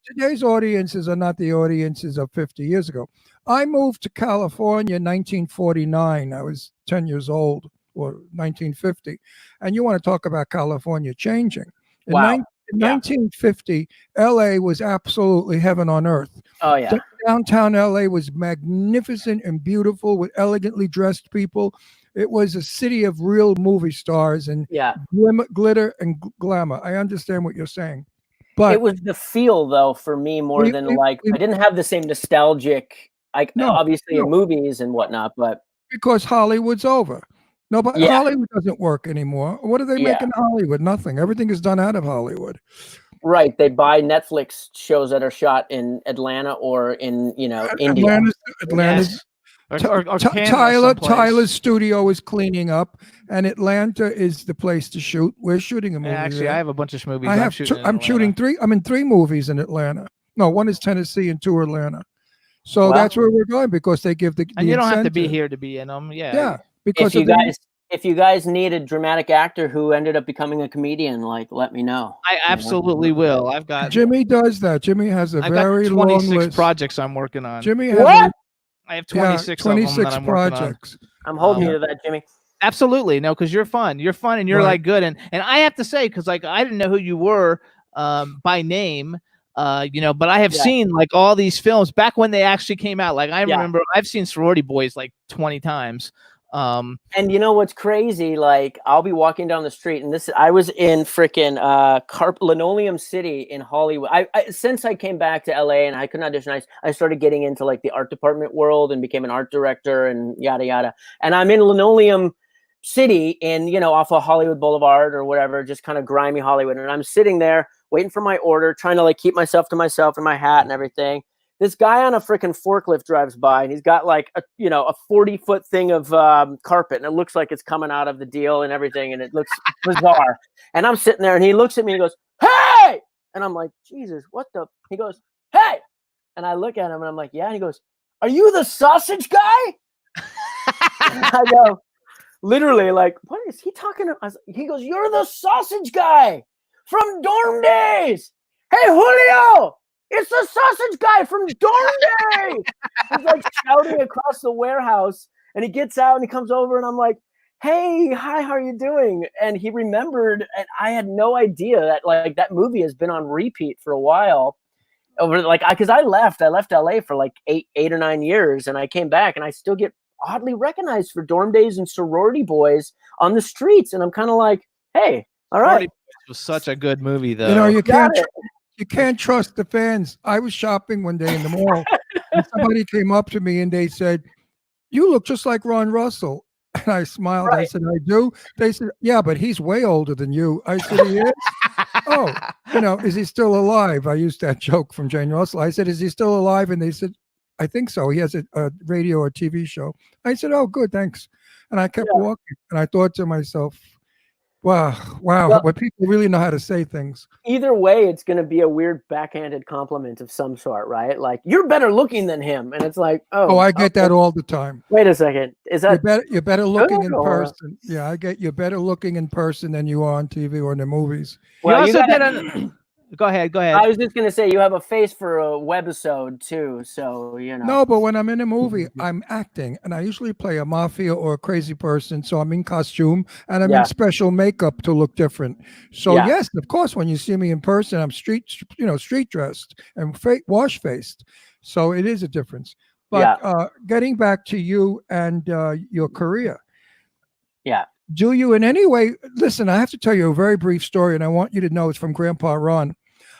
today's audiences are not the audiences of 50 years ago. I moved to California in 1949. I was 10 years old. Or 1950, and you want to talk about California changing. In 1950, LA was absolutely heaven on earth.
Oh yeah,
downtown LA was magnificent and beautiful with elegantly dressed people. It was a city of real movie stars and glitter and glamour. I understand what you're saying, but
it was the feel though for me more than I didn't have the same nostalgic, obviously in movies and whatnot, but
because Hollywood's over. No, but Hollywood doesn't work anymore. What do they make in Hollywood? Nothing. Everything is done out of Hollywood.
Right. They buy Netflix shows that are shot in Atlanta or in, India.
Atlanta's Tyler's studio is cleaning up, and Atlanta is the place to shoot. We're shooting a movie.
Actually,
there.
I have a bunch of movies.
I'm shooting three. I'm in 3 movies in Atlanta. No, 1 is Tennessee and 2 are Atlanta. So that's where we're going because they give the
and you don't
incentive.
have to be here to be in them.
Yeah. Because
if you guys need a dramatic actor who ended up becoming a comedian, like, let me know.
I absolutely will.
Jimmy does that. Jimmy has a very long list.
26 projects I'm working on.
Jimmy has
what?
I have 26 of them that I'm
projects.
I'm holding you to that, Jimmy.
Absolutely. No, because you're fun. You're fun and you're like good. And I have to say, because like I didn't know who you were by name. But I have seen like all these films back when they actually came out. Like I remember I've seen Sorority Boys like 20 times.
And you know what's crazy? Like I'll be walking down the street, and I was in freaking Linoleum City in Hollywood. I since I came back to LA and I couldn't audition, I started getting into like the art department world and became an art director and yada yada. And I'm in Linoleum City in off of Hollywood Boulevard or whatever, just kind of grimy Hollywood. And I'm sitting there waiting for my order, trying to like keep myself to myself in my hat and everything. This guy on a freaking forklift drives by, and he's got like a 40-foot thing of carpet, and it looks like it's coming out of the deal and everything, and it looks bizarre. And I'm sitting there, and he looks at me and goes, "Hey!" And I'm like, Jesus, what the? He goes, "Hey!" And I look at him, and I'm like, "Yeah." And he goes, "Are you the sausage guy?" And I go, literally, like, what is he talking about? He goes, "You're the sausage guy from Dorm Days. Hey, Julio! It's the sausage guy from Dorm Day." He's like shouting across the warehouse, and he gets out and he comes over, and I'm like, "Hey, hi, how are you doing?" And he remembered, and I had no idea that like that movie has been on repeat for a while. Over like because I left LA for like 8 or 9 years, and I came back, and I still get oddly recognized for Dorm Days and Sorority Boys on the streets, and I'm kind of like, hey, all right.
Sorority Boys was such a good movie, though.
You can't trust the fans. I was shopping one day in the mall, and somebody came up to me and they said, "You look just like Ron Russell." And I smiled. Right. I said, "I do." They said, "Yeah, but he's way older than you." I said, "He is." oh, is he still alive? I used that joke from Jane Russell. I said, is he still alive? And they said, I think so. He has a radio or TV show. I said, oh, good, thanks. And I kept walking. And I thought to myself, wow,
Well,
but people really know how to say things.
Either way, it's going to be a weird backhanded compliment of some sort, right? Like, you're better looking than him. And it's like,
Oh, I get that all the time.
Wait a second. Is that
You're better looking in
or-
person. Yeah, I get you're better looking in person than you are on TV or in the movies.
Well,
you
you
also
gotta-
did Go ahead.
I was just going to say, you have a face for a webisode too. So,
No, but when I'm in a movie, I'm acting, and I usually play a mafia or a crazy person. So I'm in costume and I'm
Yeah.
in special makeup to look different. So
Yeah.
yes, of course, when you see me in person, I'm street dressed and wash faced. So it is a difference. But getting back to you and your career.
Yeah.
Do you in any way listen? I have to tell you a very brief story, and I want you to know it's from Grandpa Ron.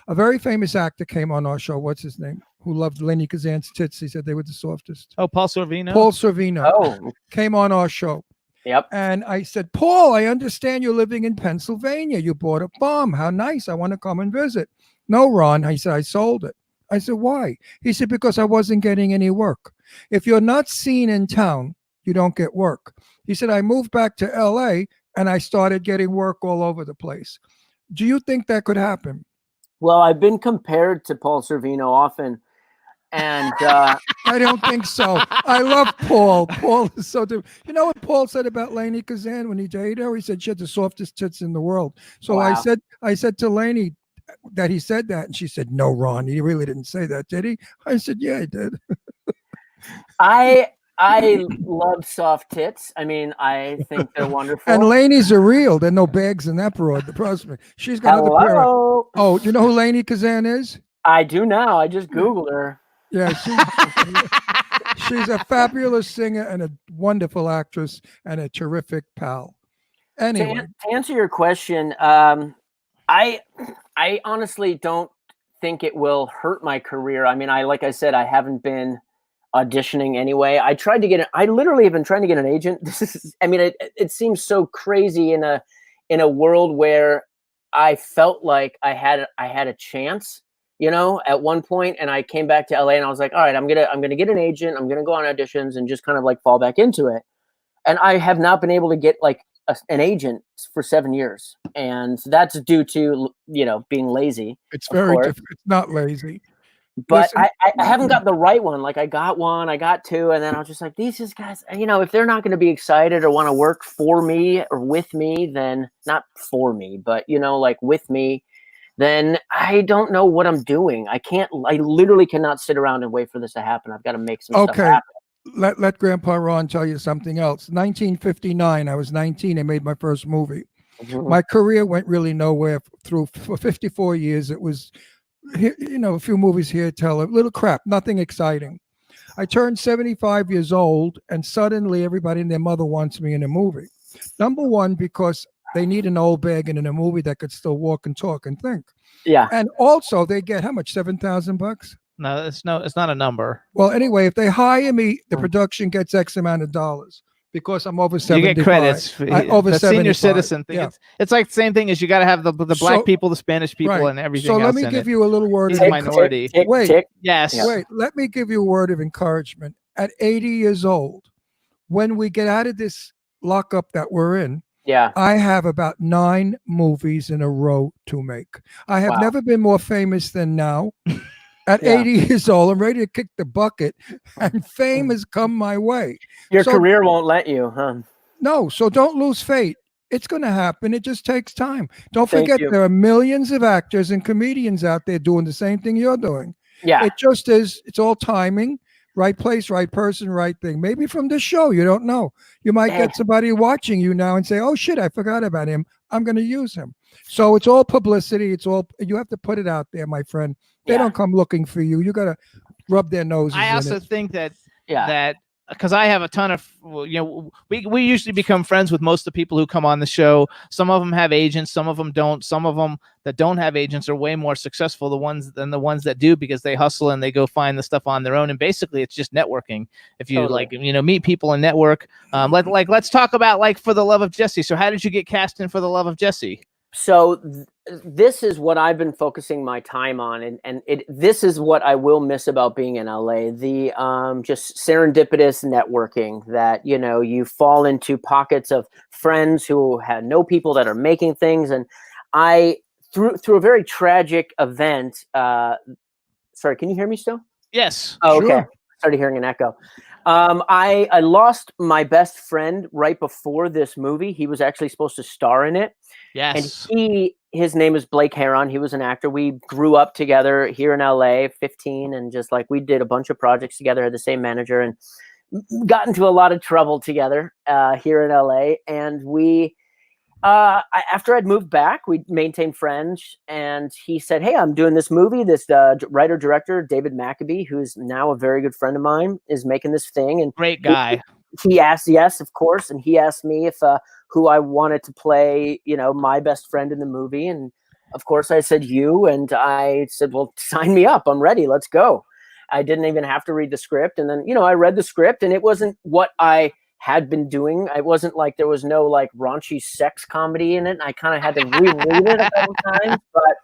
A very famous actor came on our show. What's his name? Who loved Lenny Kazan's tits? He said they were the softest.
Oh, Paul Sorvino.
Paul Sorvino
Oh,
came on our show.
yep.
And I said, Paul, I understand you're living in Pennsylvania. You bought a farm. How nice. I want to come and visit. No, Ron. He said, I sold it. I said, why? He said, because I wasn't getting any work. If you're not seen in town, you don't get work. He said, I moved back to LA and I started getting work all over the place. Do you think that could happen?
Well, I've been compared to Paul Sorvino often. And
I don't think so. I love Paul. Paul is so different. You know what Paul said about Lainey Kazan when he dated her? He said she had the softest tits in the world. So
Wow.
I said to Lainey that he said that, and she said, no, Ron, he really didn't say that, did he? I said, yeah, he did.
I love soft tits. I mean, I think they're wonderful.
And Lainey's are real. There are no bags in that broad. The prospect. She's got another pair.
Hello.
Oh, you know who Lainey Kazan is?
I do now. I just Googled her.
Yeah, she's a fabulous singer and a wonderful actress and a terrific pal. Anyway,
To answer your question, I honestly don't think it will hurt my career. I mean, like I said, I haven't been auditioning anyway. I literally have been trying to get an agent. It seems so crazy in a world where I felt like I had a chance, at one point, and I came back to LA and I was like, all right, I'm gonna get an agent. I'm gonna go on auditions and just kind of like fall back into it. And I have not been able to get like an agent for 7 years, and that's due to being lazy.
it's very different. It's not lazy.
But
Listen,
I haven't got the right one. Like I got one, I got two, and then I was just like, these guys, if they're not going to be excited or want to work for me or with me, then not for me, but like with me, then I don't know what I'm doing. I literally cannot sit around and wait for this to happen. I've got to make some stuff happen.
Let Grandpa Ron tell you something else. 1959, I was 19. I made my first movie.
Mhm.
My career went really nowhere for 54 years. It was, a few movies here, tell a little crap, nothing exciting. I turned 75 years old, and suddenly everybody and their mother wants me in a movie. Number one, because they need an old bag in a movie that could still walk and talk and think.
Yeah.
And also, they get how much? $7,000?
No, it's not a number.
Well, anyway, if they hire me, the production gets X amount of dollars because I'm over 75.
You get credits.
Over
the
75.
senior citizen thing.
Yeah.
It's like the same thing as you got to have the black people, the Spanish people,
Right.
and everything
So
else
let me
in
give
it.
you a little word
He's
of
a minority.
Wait.
Yes.
Wait, let me give you a word of encouragement. At 80 years old, when we get out of this lockup that we're in,
Yeah.
I have about 9 movies in a row to make. I have
Wow.
never been more famous than now. At
Yeah.
80 years old, I'm ready to kick the bucket, and fame has come my way.
Your
So-
career won't let you, huh?
No, so don't lose faith. It's going to happen. It just takes time. Don't
Thank
forget
you.
there are millions of actors and comedians out there doing the same thing you're doing.
Yeah.
It just is. It's all timing. Right place, right person, right thing. Maybe from this show, you don't know. You might
Yeah.
get somebody watching you now and say, oh shit, I forgot about him. I'm going to use him. So it's all publicity. You have to put it out there, my friend. They
Yeah.
don't come looking for you. You got to rub their noses
I
in
also
it.
think that
Yeah.
because I have a ton of, we usually become friends with most of the people who come on the show. Some of them have agents, some of them don't. Some of them that don't have agents are way more successful than the ones that do, because they hustle and they go find the stuff on their own. And basically, it's just networking. If you meet people and network. Let's talk about For the Love of Jesse. So how did you get cast in For the Love of Jesse?
This is what I've been focusing my time on, and this is what I will miss about being in LA, the just serendipitous networking that, you know, you fall into pockets of friends who know people that are making things. And I, through a very tragic event, sorry, can you hear me still?
Yes.
Oh,
Sure.
okay. Started hearing an echo. I lost my best friend right before this movie. He was actually supposed to star in it.
Yes.
And his name is Blake Heron. He was an actor. We grew up together here in LA, 15, and just like we did a bunch of projects together, had the same manager, and got into a lot of trouble together here in LA. And after I'd moved back, we maintained friends, and he said, "Hey, I'm doing this movie. This writer-director, David Maccabee, who's now a very good friend of mine, is making this thing." And
Great guy.
he asked, yes, of course. And he asked me if who I wanted to play, you know, my best friend in the movie. And of course I said you, and I said, well, sign me up. I'm ready. Let's go. I didn't even have to read the script. And then, you know, I read the script, and it wasn't what I had been doing. It wasn't like there was no like raunchy sex comedy in it. I kind of had to reread it a couple times, but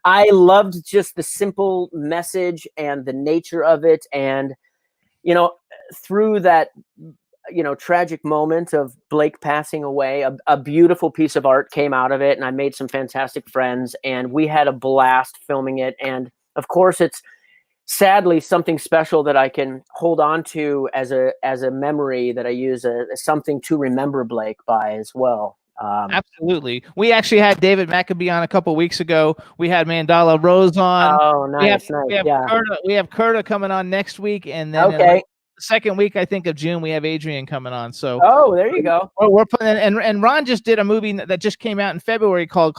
I loved just the simple message and the nature of it. And, you know, through that, you know, tragic moment of Blake passing away, a beautiful piece of art came out of it, and I made some fantastic friends, and we had a blast filming it. And of course, it's sadly something special that I can hold on to as a memory that I use as something to remember Blake by as well.
Absolutely. We actually had David Maccabee on a couple of weeks ago. We had Mandala Rose on.
Oh, nice,
We have
yeah.
We have Curta coming on next week, and then
Okay.
the second week, I think, of June, we have Adrian coming on. So
Oh, there you go.
we're putting, and Ron just did a movie that just came out in February called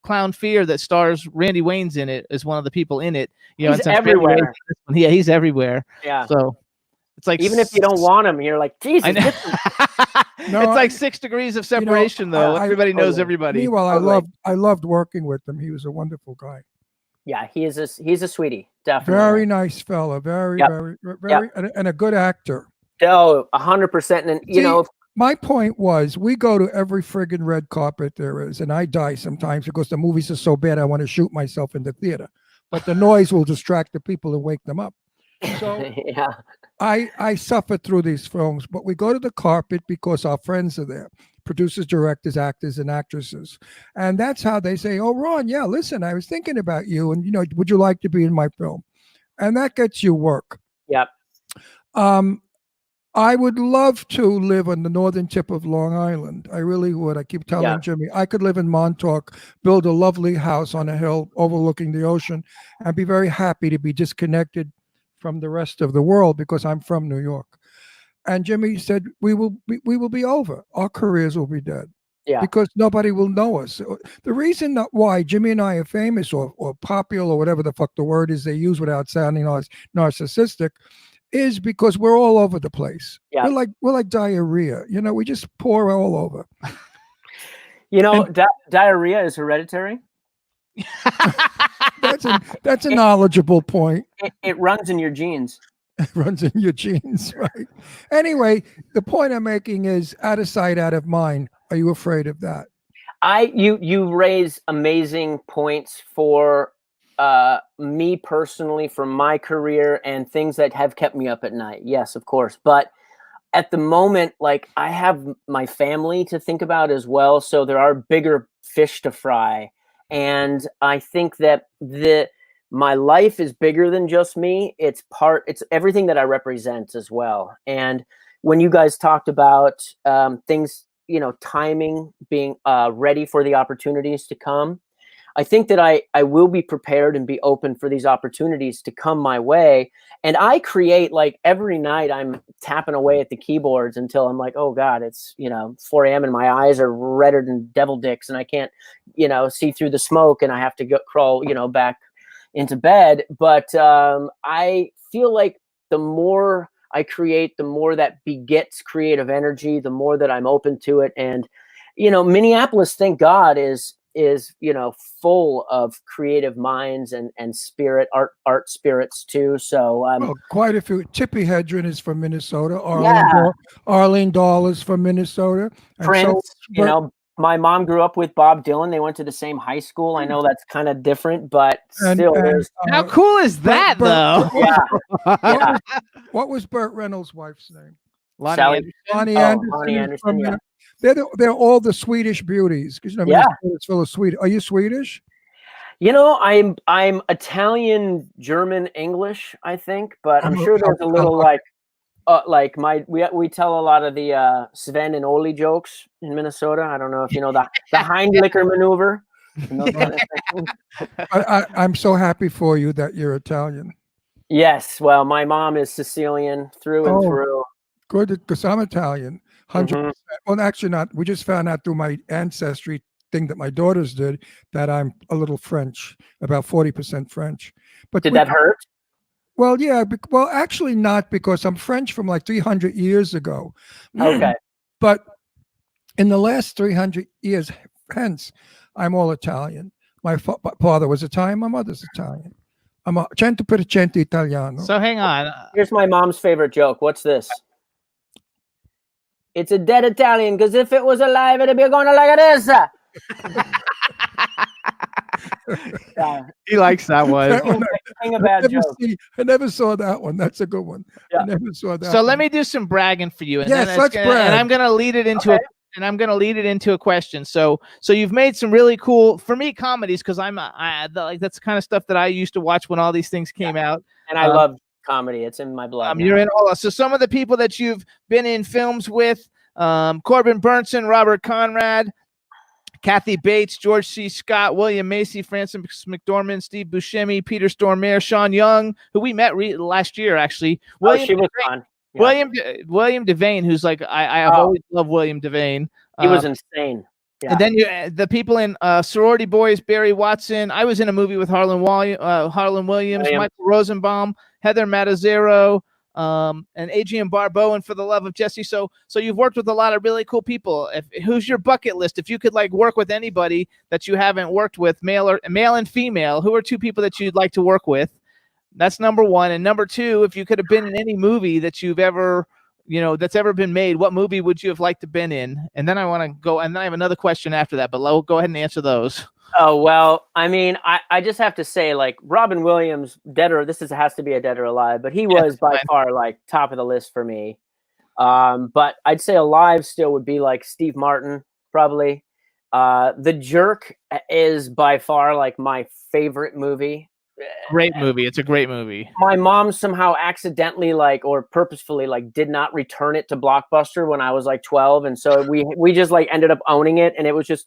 Clown Fear, that stars Randy Wayne's in it as one of the people in it. You know,
He's
and since
everywhere.
Yeah, he's everywhere.
Yeah.
So it's like,
Even if you don't want him, you're like, Jesus.
I know.
No,
it's like 6 degrees of separation, though. Everybody knows everybody.
Meanwhile, I loved working with him. He was a wonderful guy.
Yeah, he's a sweetie, definitely.
Very nice fella. Very, and a good actor.
Oh, 100%. And you know,
my point was, we go to every friggin' red carpet there is, and I die sometimes because the movies are so bad I want to shoot myself in the theater. But the noise will distract the people and wake them up. So
yeah.
I suffer through these films, but we go to the carpet because our friends are there. Producers, directors, actors, and actresses. And that's how they say, oh, Ron, yeah, listen, I was thinking about you, and, you know, would you like to be in my film? And that gets you work.
Yep.
I would love to live on the northern tip of Long Island. I really would. I keep telling Jimmy, I could live in Montauk, build a lovely house on a hill overlooking the ocean, and be very happy to be disconnected from the rest of the world because I'm from New York. And Jimmy said, we will be over. Our careers will be dead.
Yeah.
Because nobody will know us. The reason that why Jimmy and I are famous or popular or whatever the fuck the word is they use without sounding narcissistic is because we're all over the place.
Yeah.
We're like diarrhea. You know, we just pour all over.
You know, diarrhea is hereditary.
That's a knowledgeable point.
It runs in your genes.
It runs in your genes, right? Anyway, the point I'm making is out of sight, out of mind. Are you afraid of that?
You raise amazing points for me personally, for my career, and things that have kept me up at night. Yes, of course. But at the moment, like, I have my family to think about as well. So there are bigger fish to fry. And I think that my life is bigger than just me. It's everything that I represent as well. And when you guys talked about things, you know, timing, being ready for the opportunities to come, I think that I will be prepared and be open for these opportunities to come my way. And I create, like, every night I'm tapping away at the keyboards until I'm like, oh God, it's, you know, 4 a.m. and my eyes are redder than devil dicks and I can't, you know, see through the smoke and I have to crawl, you know, back into bed. But I feel like the more I create, the more that begets creative energy, the more that I'm open to it. And, you know, Minneapolis, thank God, is, you know, full of creative minds and art spirits too. So
quite a few. Tippi Hedren is from Minnesota.
Yeah.
Arlene Dahl is from Minnesota. And
Prince, you know, My mom grew up with Bob Dylan. They went to the same high school. I know that's kind of different, but
And-
still,
and,
there's
How cool is that,
Burt-
though?
yeah.
What was Burt Reynolds' wife's name?
Lonnie
Sally-
Anderson?
Lonnie
Oh,
Anderson.
Lonnie
is
Anderson,
from
yeah.
they're all the Swedish beauties because
Yeah.
Minnesota's full of Swedish. Are you Swedish?
You know, I'm Italian, German, English, I think, but I'm sure there's a little like we tell a lot of the Sven and Oli jokes in Minnesota. I don't know if you know the Heimlicher maneuver. And those kind of things.
I'm so happy for you that you're Italian.
Yes, well, my mom is Sicilian through and
Oh.
through.
Good, because I'm Italian. 100%. Well, actually, not. We just found out through my ancestry thing that my daughters did that I'm a little French, about 40% French. But
Did that hurt?
Well, yeah. Well, actually, not because I'm French from like 300 years ago.
Okay.
But in the last 300 years, hence, I'm all Italian. My father was Italian. My mother's Italian. I'm 100% Italiano.
So hang on.
Here's my mom's favorite joke. What's this? It's a dead Italian, because if it was alive, it'd be going like this.
He likes that one.
That one,
King of bad jokes.
I never saw that one. That's a good one.
Yeah.
I never saw that.
So let
one.
me do some bragging for you, and
Yes,
then
let's brag.
and I'm gonna lead it into a question. So you've made some really cool, for me, comedies, because like that's the kind of stuff that I used to watch when all these things came out.
And I love comedy. It's in my blood.
You're in all. So some of the people that you've been in films with, Corbin Burnson, Robert Conrad, Kathy Bates, George C. Scott, William Macy, Francis McDormand, Steve Buscemi, Peter Stormare, Sean Young, who we met last year, actually.
She was fun.
William Devane, who's like I've always loved William Devane.
He was insane. Yeah.
And then the people in Sorority Boys, Barry Watson. I was in a movie with Harlan Williams, Michael Rosenbaum, Heather Matazzaro, and Adrienne Barbeau, and For the Love of Jesse. So you've worked with a lot of really cool people. Who's your bucket list? If you could like work with anybody that you haven't worked with, male and female, who are two people that you'd like to work with? That's number one. And number two, if you could have been in any movie that you've ever, that's ever been made, what movie would you have liked to been in? And then I want to go, and then I have another question after that, but go ahead and answer those.
Oh, well, I mean, I just have to say, like, Robin Williams, has to be a Dead or Alive, but he was by far like top of the list for me. But I'd say alive still would be like Steve Martin, probably. The Jerk is by far like my favorite movie.
Great movie. It's a great movie.
My mom somehow accidentally or purposefully did not return it to Blockbuster when I was like 12. And so we just ended up owning it. And it was just,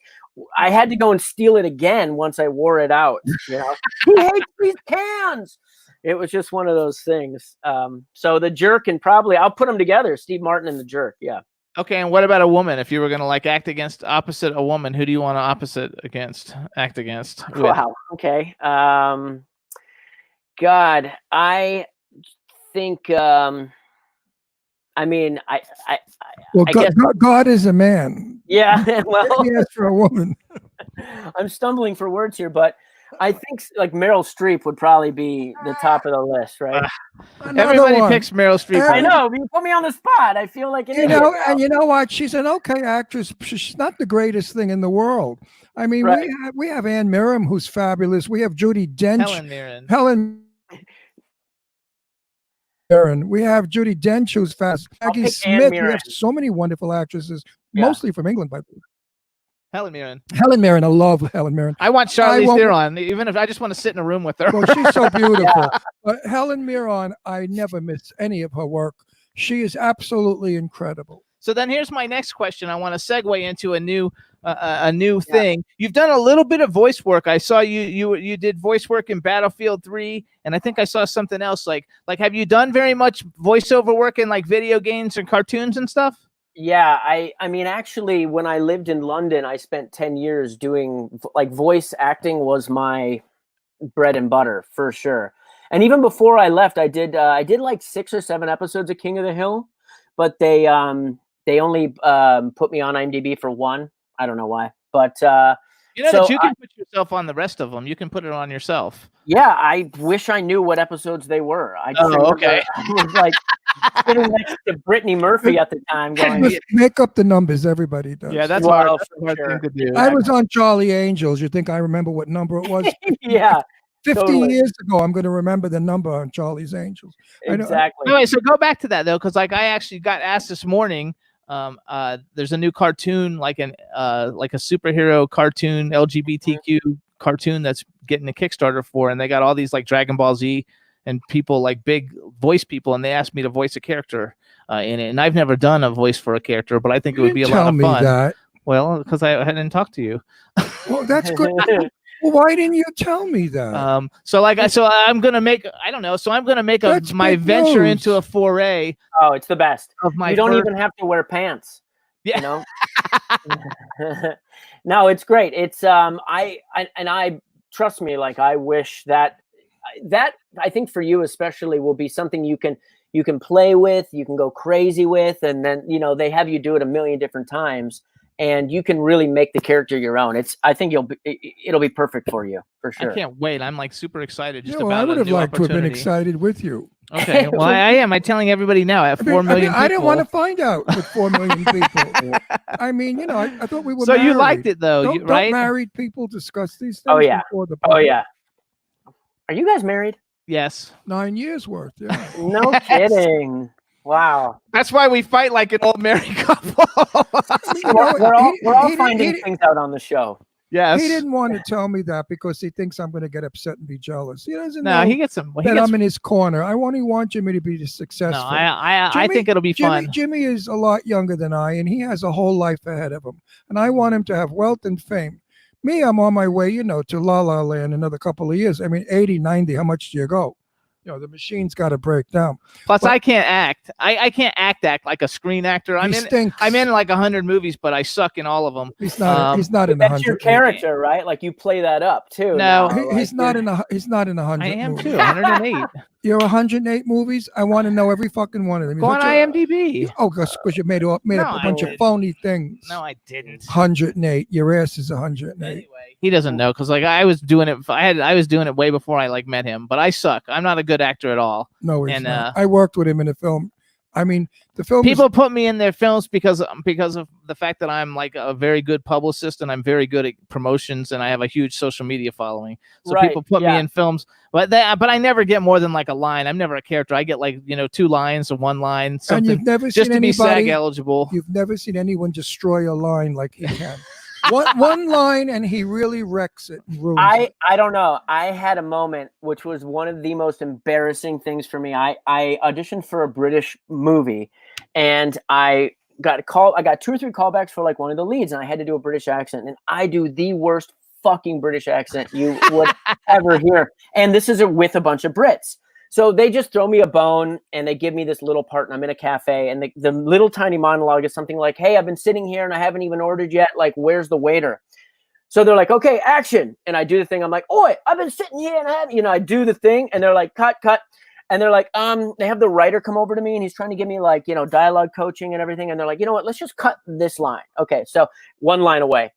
I had to go and steal it again once I wore it out. He hates these cans. It was just one of those things. So The Jerk, and probably I'll put them together. Steve Martin and The Jerk. Yeah.
Okay. And what about a woman? If you were going to act opposite a woman, who do you want to act against?
Wow. Okay. God, I think. I mean, I guess
God is a man.
Yeah, well,
he asked for a woman.
I'm stumbling for words here, but I think Meryl Streep would probably be the top of the list, right?
Everybody picks Meryl Streep.
I know. You put me on the spot. I feel like
and you know what? She's an okay actress. She's not the greatest thing in the world. I mean, we have Anne Mirren, who's fabulous. We have Judi Dench. Helen Mirren. We have Judi Dench, who's fast. Maggie Smith. We have so many wonderful actresses, mostly from England, by the way.
Helen Mirren.
I love Helen Mirren.
I want Charlize Theron, even if I just want to sit in a room with her.
Well, she's so beautiful. But Helen Mirren, I never miss any of her work. She is absolutely incredible.
So then here's my next question. I want to segue into a new thing. You've done a little bit of voice work. I saw you did voice work in Battlefield 3, and I think I saw something else. Like have you done very much voiceover work in video games and cartoons and stuff?
Yeah, I mean, actually, when I lived in London, I spent 10 years doing voice acting was my bread and butter for sure. And even before I left, I did 6 or 7 episodes of King of the Hill, but they only put me on IMDb for 1. I don't know why, but
that you can put yourself on the rest of them. You can put it on yourself.
Yeah, I wish I knew what episodes they were. I just
okay.
I was sitting next to Brittany Murphy at the time, going,
Just make up the numbers. Everybody does.
Yeah, that's
Well,
hard. That's a
for
hard
sure.
thing to do.
I was on Charlie Angels. You think I remember what number it was?
yeah,
50
totally.
years ago, I'm going to remember the number on Charlie's Angels.
Exactly.
Anyway, so go back to that though, because like I actually got asked this morning. There's a new cartoon, like a superhero cartoon, LGBTQ cartoon that's getting a Kickstarter for, and they got all these like Dragon Ball Z and people like big voice people, and they asked me to voice a character in it, and I've never done a voice for a character, but I think it would be a lot of fun.
That.
Well, because I hadn't talked to you.
Well, that's good. Well, why didn't you tell me that?
So I'm gonna make, I don't know. So I'm gonna make my venture into a foray.
Oh, it's the best.
Of my
you don't
first-
even have to wear pants.
Yeah.
You know? No, it's great. It's I trust me, like I wish that I think for you especially will be something you can play with, you can go crazy with, and then they have you do it a million different times, and you can really make the character your own. I think it'll be perfect for you for sure.
I can't wait. I'm like super excited just
Yeah, well,
about
I would
a
have
new
liked to have been
opportunity.
excited with you.
Okay, well, I am. I'm telling everybody now. At 4 million
I didn't
people.
want to find out with 4 million people. I mean, I thought we were
So
married.
you liked it though,
Don't
right?
married people discuss these things
Oh, yeah.
before the
Oh yeah. Are you guys married?
Yes.
9 years worth, yeah.
No kidding. Wow.
That's why we fight like an old married couple.
We're all finding things out on the show.
Yes.
He didn't want to tell me that because he thinks I'm going to get upset and be jealous. He doesn't
No,
know
he gets some.
that I'm in his corner. I only want Jimmy to be successful.
No, I think it'll be fun.
Jimmy is a lot younger than I, and he has a whole life ahead of him. And I want him to have wealth and fame. Me, I'm on my way, to La La Land another couple of years. I mean, 80, 90, how much do you go? The machine's got to break down.
Plus, I can't act. I can't act like a screen actor. I'm in like 100 movies, but I suck in all of them.
He's not in the 100.
That's your character, right? Like you play that up too.
No,
he's not in 100.
I am
movies.
too. 108.
You're 108 movies. I want to know every fucking one of them.
Go on IMDb.
Oh, because you made up a bunch of phony things.
No, I didn't.
108. Your ass is 108.
Anyway, he doesn't know because like I was doing it. I was doing it way before I met him. But I suck. I'm not a good actor at all.
No, he's not. I worked with him in a film. I mean, the film.
People put me in their films because of the fact that I'm like a very good publicist and I'm very good at promotions and I have a huge social media following. So people put me in films, but I never get more than like a line. I'm never a character. I get like 2 lines or 1 line, something.
And you've never
just
seen
to be
anybody,
SAG eligible.
You've never seen anyone destroy a line like he can. one line and he really wrecks it and ruins it.
I don't know. I had a moment which was one of the most embarrassing things for me. I auditioned for a British movie and I got 2 or 3 callbacks for like one of the leads and I had to do a British accent and I do the worst fucking British accent you would ever hear. And this is with a bunch of Brits. So they just throw me a bone and they give me this little part and I'm in a cafe and the little tiny monologue is something like, hey, I've been sitting here and I haven't even ordered yet. Like, where's the waiter? So they're like, okay, action. And I do the thing. I'm like, oi, I've been sitting here and I do the thing. And they're like, cut. And they're like, they have the writer come over to me and he's trying to give me like, dialogue coaching and everything. And they're like, you know what, let's just cut this line. Okay. So 1 line away.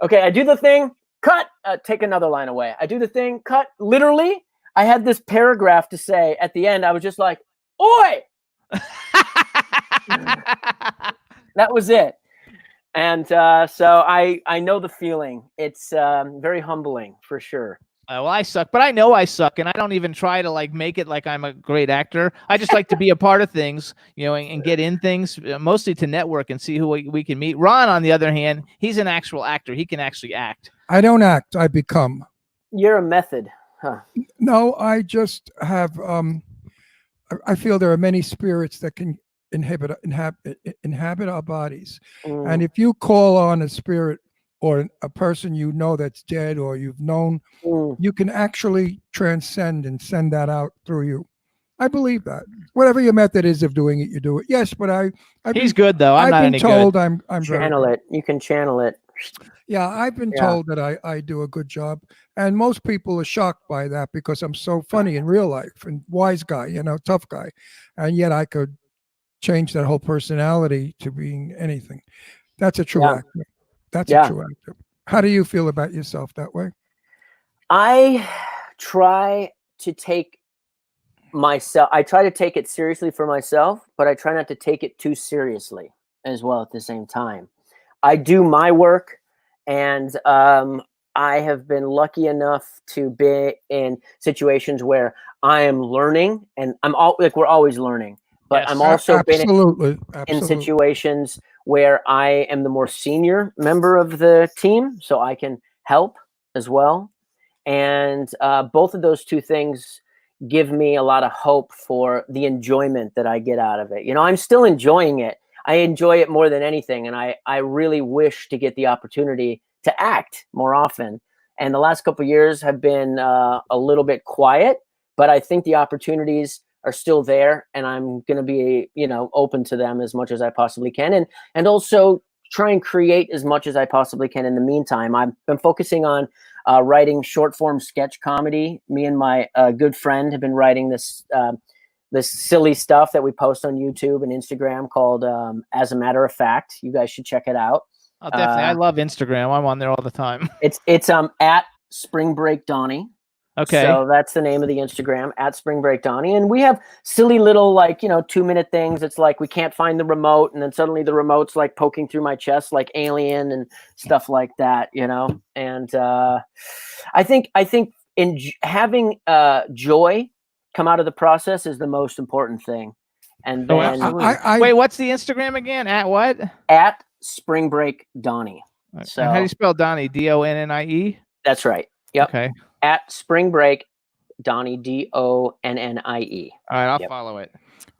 Okay. I do the thing, cut, take another line away. I do the thing, cut. Literally, I had this paragraph to say at the end. I was just like, oi. That was it. And so I know the feeling. It's very humbling for sure.
Well, I suck, but I know I suck, and I don't even try to like make it like I'm a great actor. I just like to be a part of things, and get in things, mostly to network and see who we can meet. Ron, on the other hand, he's an actual actor. He can actually act.
I don't act. I become.
You're a method, huh?
No, I just have. I feel there are many spirits that can inhabit our bodies, and if you call on a spirit or a person that's dead or you've known, you can actually transcend and send that out through you. I believe that. Whatever your method is of doing it, you do it. Yes, but
he's good though.
I've been told
good.
I'm
channel it. You can channel it.
Yeah, I've been told that I do a good job, and most people are shocked by that because I'm so funny in real life and wise guy, tough guy, and yet I could change that whole personality to being anything. That's a true actor. That's a true actor. How do you feel about yourself that way?
I try to take myself. I try to take it seriously for myself, but I try not to take it too seriously as well at the same time. I do my work, and I have been lucky enough to be in situations where I am learning, and we're always learning. But
Yes.
I'm also been
Absolutely.
in situations where I am the more senior member of the team, so I can help as well. And both of those two things give me a lot of hope for the enjoyment that I get out of it. You know, I'm still enjoying it. I enjoy it more than anything. And I really wish to get the opportunity to act more often. And the last couple of years have been a little bit quiet, but I think the opportunities are still there, and I'm going to be, you know, open to them as much as I possibly can. And also try and create as much as I possibly can in the meantime. I've been focusing on writing short form sketch comedy. Me and my good friend have been writing this silly stuff that we post on YouTube and Instagram called As a Matter of Fact. You guys should check it out.
Oh, definitely. I love Instagram. I'm on there all the time.
It's at Spring Break Donnie.
Okay.
So that's the name of the Instagram, at Spring Break Donnie. And we have silly little, like, you know, 2-minute things. It's like we can't find the remote, and then suddenly the remote's like poking through my chest like Alien and stuff like that, you know. And I think in having joy come out of the process is the most important thing. And then
wait, what's the Instagram again? At what?
At Spring Break Donnie. So
and how do you spell Donnie? D-O-N-N-I-E?
That's right. Yep.
Okay.
At Spring Break Donnie, D-O-N-N-I-E.
All right, I'll follow it.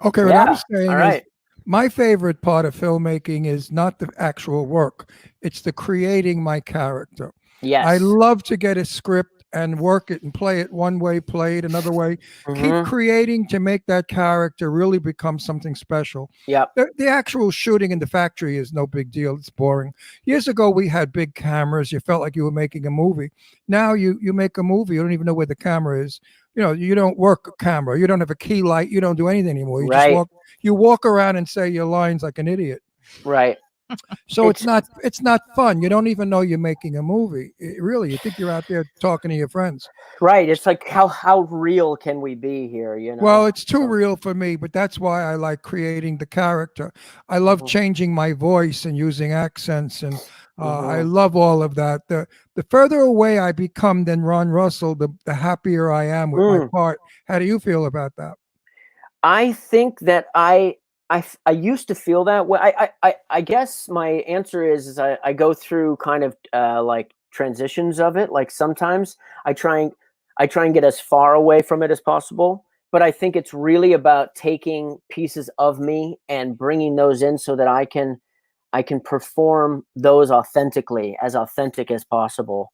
Okay, what I'm saying
all right.
is my favorite part of filmmaking is not the actual work. It's the creating my character.
Yes.
I love to get a script and work it and play it one way, play it another way. Keep creating to make that character really become something special.
Yep.
The actual shooting in the factory is no big deal. It's boring. Years ago, we had big cameras. You felt like you were making a movie. Now you make a movie. You don't even know where the camera is. You know, you don't work a camera. You don't have a key light. You don't do anything anymore. You just walk around and say your lines like an idiot.
Right.
So it's not fun. You don't even know you're making a movie. Really, you think you're out there talking to your friends.
Right. It's like how real can we be here? You know.
Well, it's too real for me, but that's why I like creating the character. I love changing my voice and using accents, and I love all of that. The further away I become than Ron Russell, the happier I am with my part. How do you feel about that?
I think that I used to feel that way. I guess my answer is I go through kind of like transitions of it. Like sometimes I try and get as far away from it as possible. But I think it's really about taking pieces of me and bringing those in so that I can perform those authentically, as authentic as possible.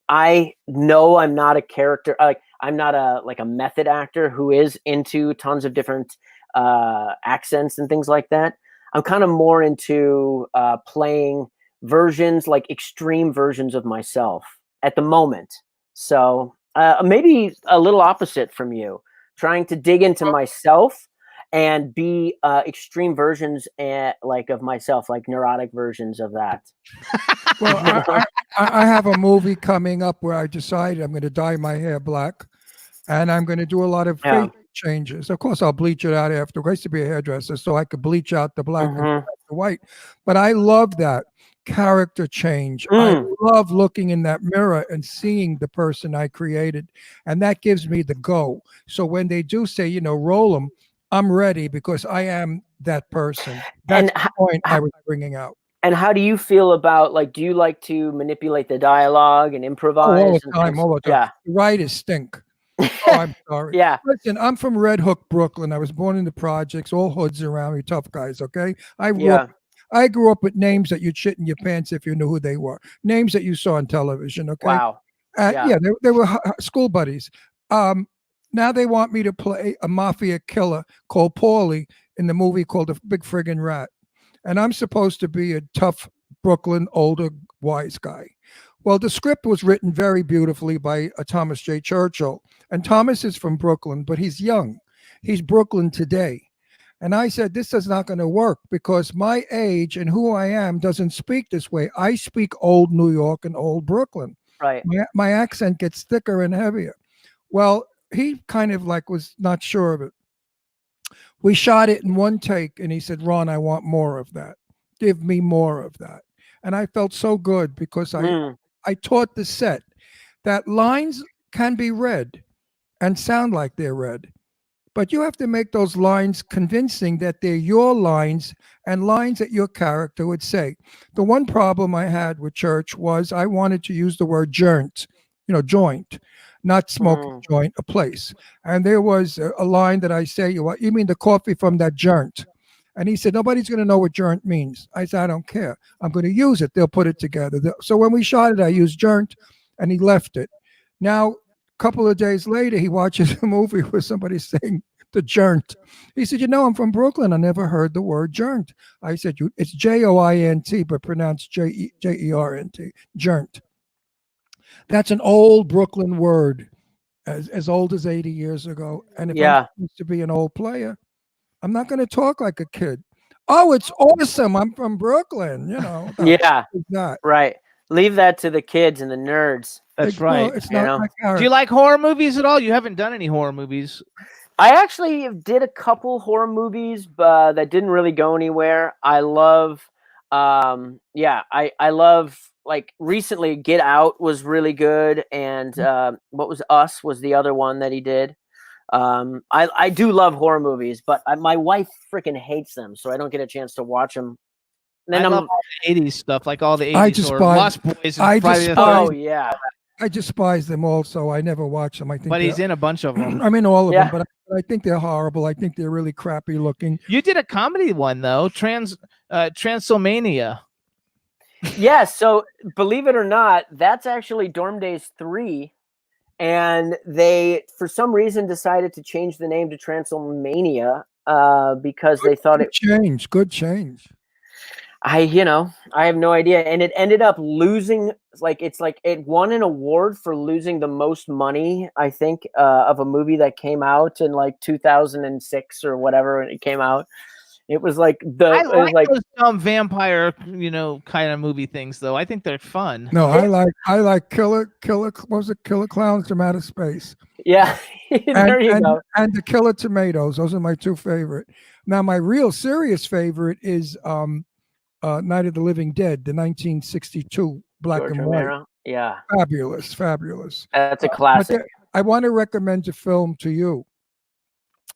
I know I'm not a character. I'm not a method actor who is into tons of different accents and things like that. I'm kind of more into playing versions, like extreme versions of myself at the moment. So maybe a little opposite from you, trying to dig into myself and be extreme versions of myself, like neurotic versions of that.
Well, I have a movie coming up where I decided I'm going to dye my hair black, and I'm going to do a lot of face changes. Of course, I'll bleach it out after. I used to be a hairdresser, so I could bleach out the black and the white. But I love that character change. I love looking in that mirror and seeing the person I created, and that gives me the go. So when they do say, you know, roll them, I'm ready because I am that person. That's the point I was bringing out.
And how do you feel about, like, do you like to manipulate the dialogue and improvise?
All the time.
Yeah.
The writers stink. Oh, I'm sorry.
Yeah.
Listen, I'm from Red Hook, Brooklyn. I was born in the projects, all hoods around me, tough guys, okay? I grew up with names that you'd shit in your pants if you knew who they were. Names that you saw on television, okay?
Wow.
Yeah, they were school buddies. Now they want me to play a mafia killer called Paulie in the movie called The Big Friggin' Rat. And I'm supposed to be a tough Brooklyn, older, wise guy. Well, the script was written very beautifully by Thomas J. Churchill. And Thomas is from Brooklyn, but he's young. He's Brooklyn today. And I said, this is not going to work because my age and who I am doesn't speak this way. I speak old New York and old Brooklyn.
Right.
My accent gets thicker and heavier. Well, he kind of like was not sure of it. We shot it in one take, and he said, "Ron, I want more of that. Give me more of that." And I felt so good because I taught the set that lines can be read and sound like they're read, but you have to make those lines convincing that they're your lines and lines that your character would say. The one problem I had with church was I wanted to use the word joint, joint, not smoking joint, a place. And there was a line that I say, "You mean the coffee from that joint?" And he said, "Nobody's going to know what joint means." I said, "I don't care. I'm going to use it. They'll put it together." So when we shot it, I used joint, and he left it. Now, a couple of days later, he watches a movie where somebody's saying the joint. He said, "I'm from Brooklyn. I never heard the word joint." I said, "It's Joint, but pronounced Jernt. Joint. That's an old Brooklyn word, as old as 80 years ago. And if I'm supposed to be an old player, I'm not going to talk like a kid. Oh, it's awesome. I'm from Brooklyn. No,
Yeah.
it's not.
Right. Leave that to the kids and the nerds.
That's right.
It's not my character.
Do you like horror movies at all? You haven't done any horror movies.
I actually did a couple horror movies, but that didn't really go anywhere. I love, I love, like, recently Get Out was really good, and what was Us was the other one that he did. I do love horror movies, but my wife freaking hates them, so I don't get a chance to watch them. And then
I love all the 80s stuff, like all the 80s
I
horror.
despise-
Lost Boys and
I
Friday the
despise-
13th.
Oh yeah,
I despise them also. I never watch them. I think
But he's in a bunch of them.
I'm in all of
Yeah.
them, but I think they're horrible. I think they're really crappy looking.
You did a comedy one though, Transylvania.
yeah. So believe it or not, that's actually Dorm Days 3. And they, for some reason, decided to change the name to Transylvania because they thought
Good change.
I have no idea. And it ended up losing, it won an award for losing the most money, I think, of a movie that came out in like 2006 or whatever when it came out. It was like
I like those dumb vampire, kind of movie things though. I think they're fun.
No, I like Killer. What was it? Killer Clowns from Outer Space.
Yeah, there you go.
And the Killer Tomatoes. Those are my two favorite. Now, my real serious favorite is Night of the Living Dead, the 1962 black
George
and
Romero.
white.
Yeah,
Fabulous.
that's a classic.
I want to recommend a film to you.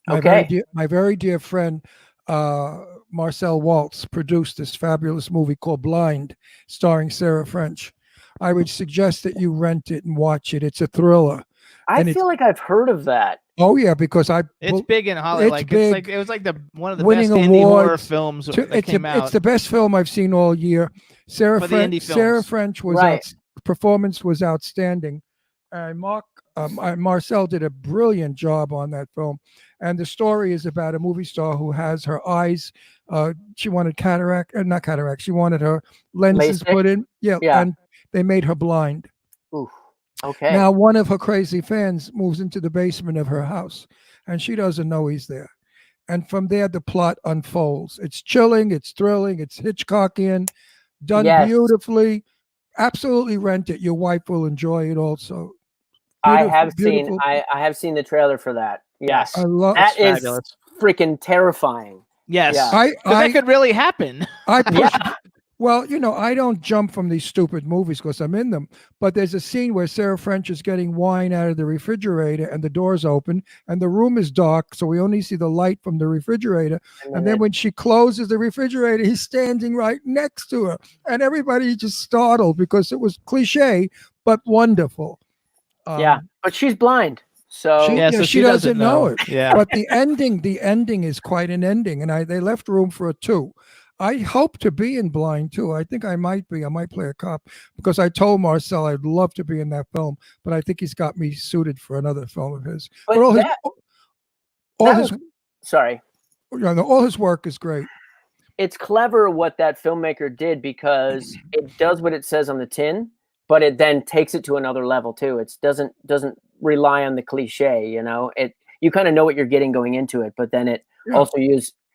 My very dear friend Marcel Waltz produced this fabulous movie called Blind, starring Sarah French. I would suggest that you rent it and watch it. It's a thriller.
I feel like I've heard of that.
Oh yeah, because
it's big in Hollywood. It was like one of the
winning
best indie horror
awards.
films that came out.
It's the best film I've seen all year. Sarah French performance was outstanding, and Marcel did a brilliant job on that film. And the story is about a movie star who has her eyes. She wanted not cataract. She wanted her lenses
LASIK?
put in. Yeah, and they made her blind.
Ooh, okay.
Now, one of her crazy fans moves into the basement of her house, and she doesn't know he's there. And from there, the plot unfolds. It's chilling. It's thrilling. It's Hitchcockian, done beautifully. Absolutely rent it. Your wife will enjoy it also.
I have seen the trailer for that. Yes, that is freaking terrifying.
Yes,
yeah.
That could really happen.
Well, I don't jump from these stupid movies because I'm in them. But there's a scene where Sarah French is getting wine out of the refrigerator, and the door's open, and the room is dark, so we only see the light from the refrigerator. And then when she closes the refrigerator, he's standing right next to her, and everybody just startled because it was cliche but wonderful.
But she's blind. So
she doesn't know it.
Yeah.
But the ending is quite an ending, and they left room for a 2. I hope to be in Blind too. I think I might be. I might play a cop because I told Marcel I'd love to be in that film, but I think he's got me suited for another film of his. But all his work is great.
It's clever what that filmmaker did because it does what it says on the tin, but it then takes it to another level too. It doesn't rely on the cliche, you kind of know what you're getting going into it, but then it also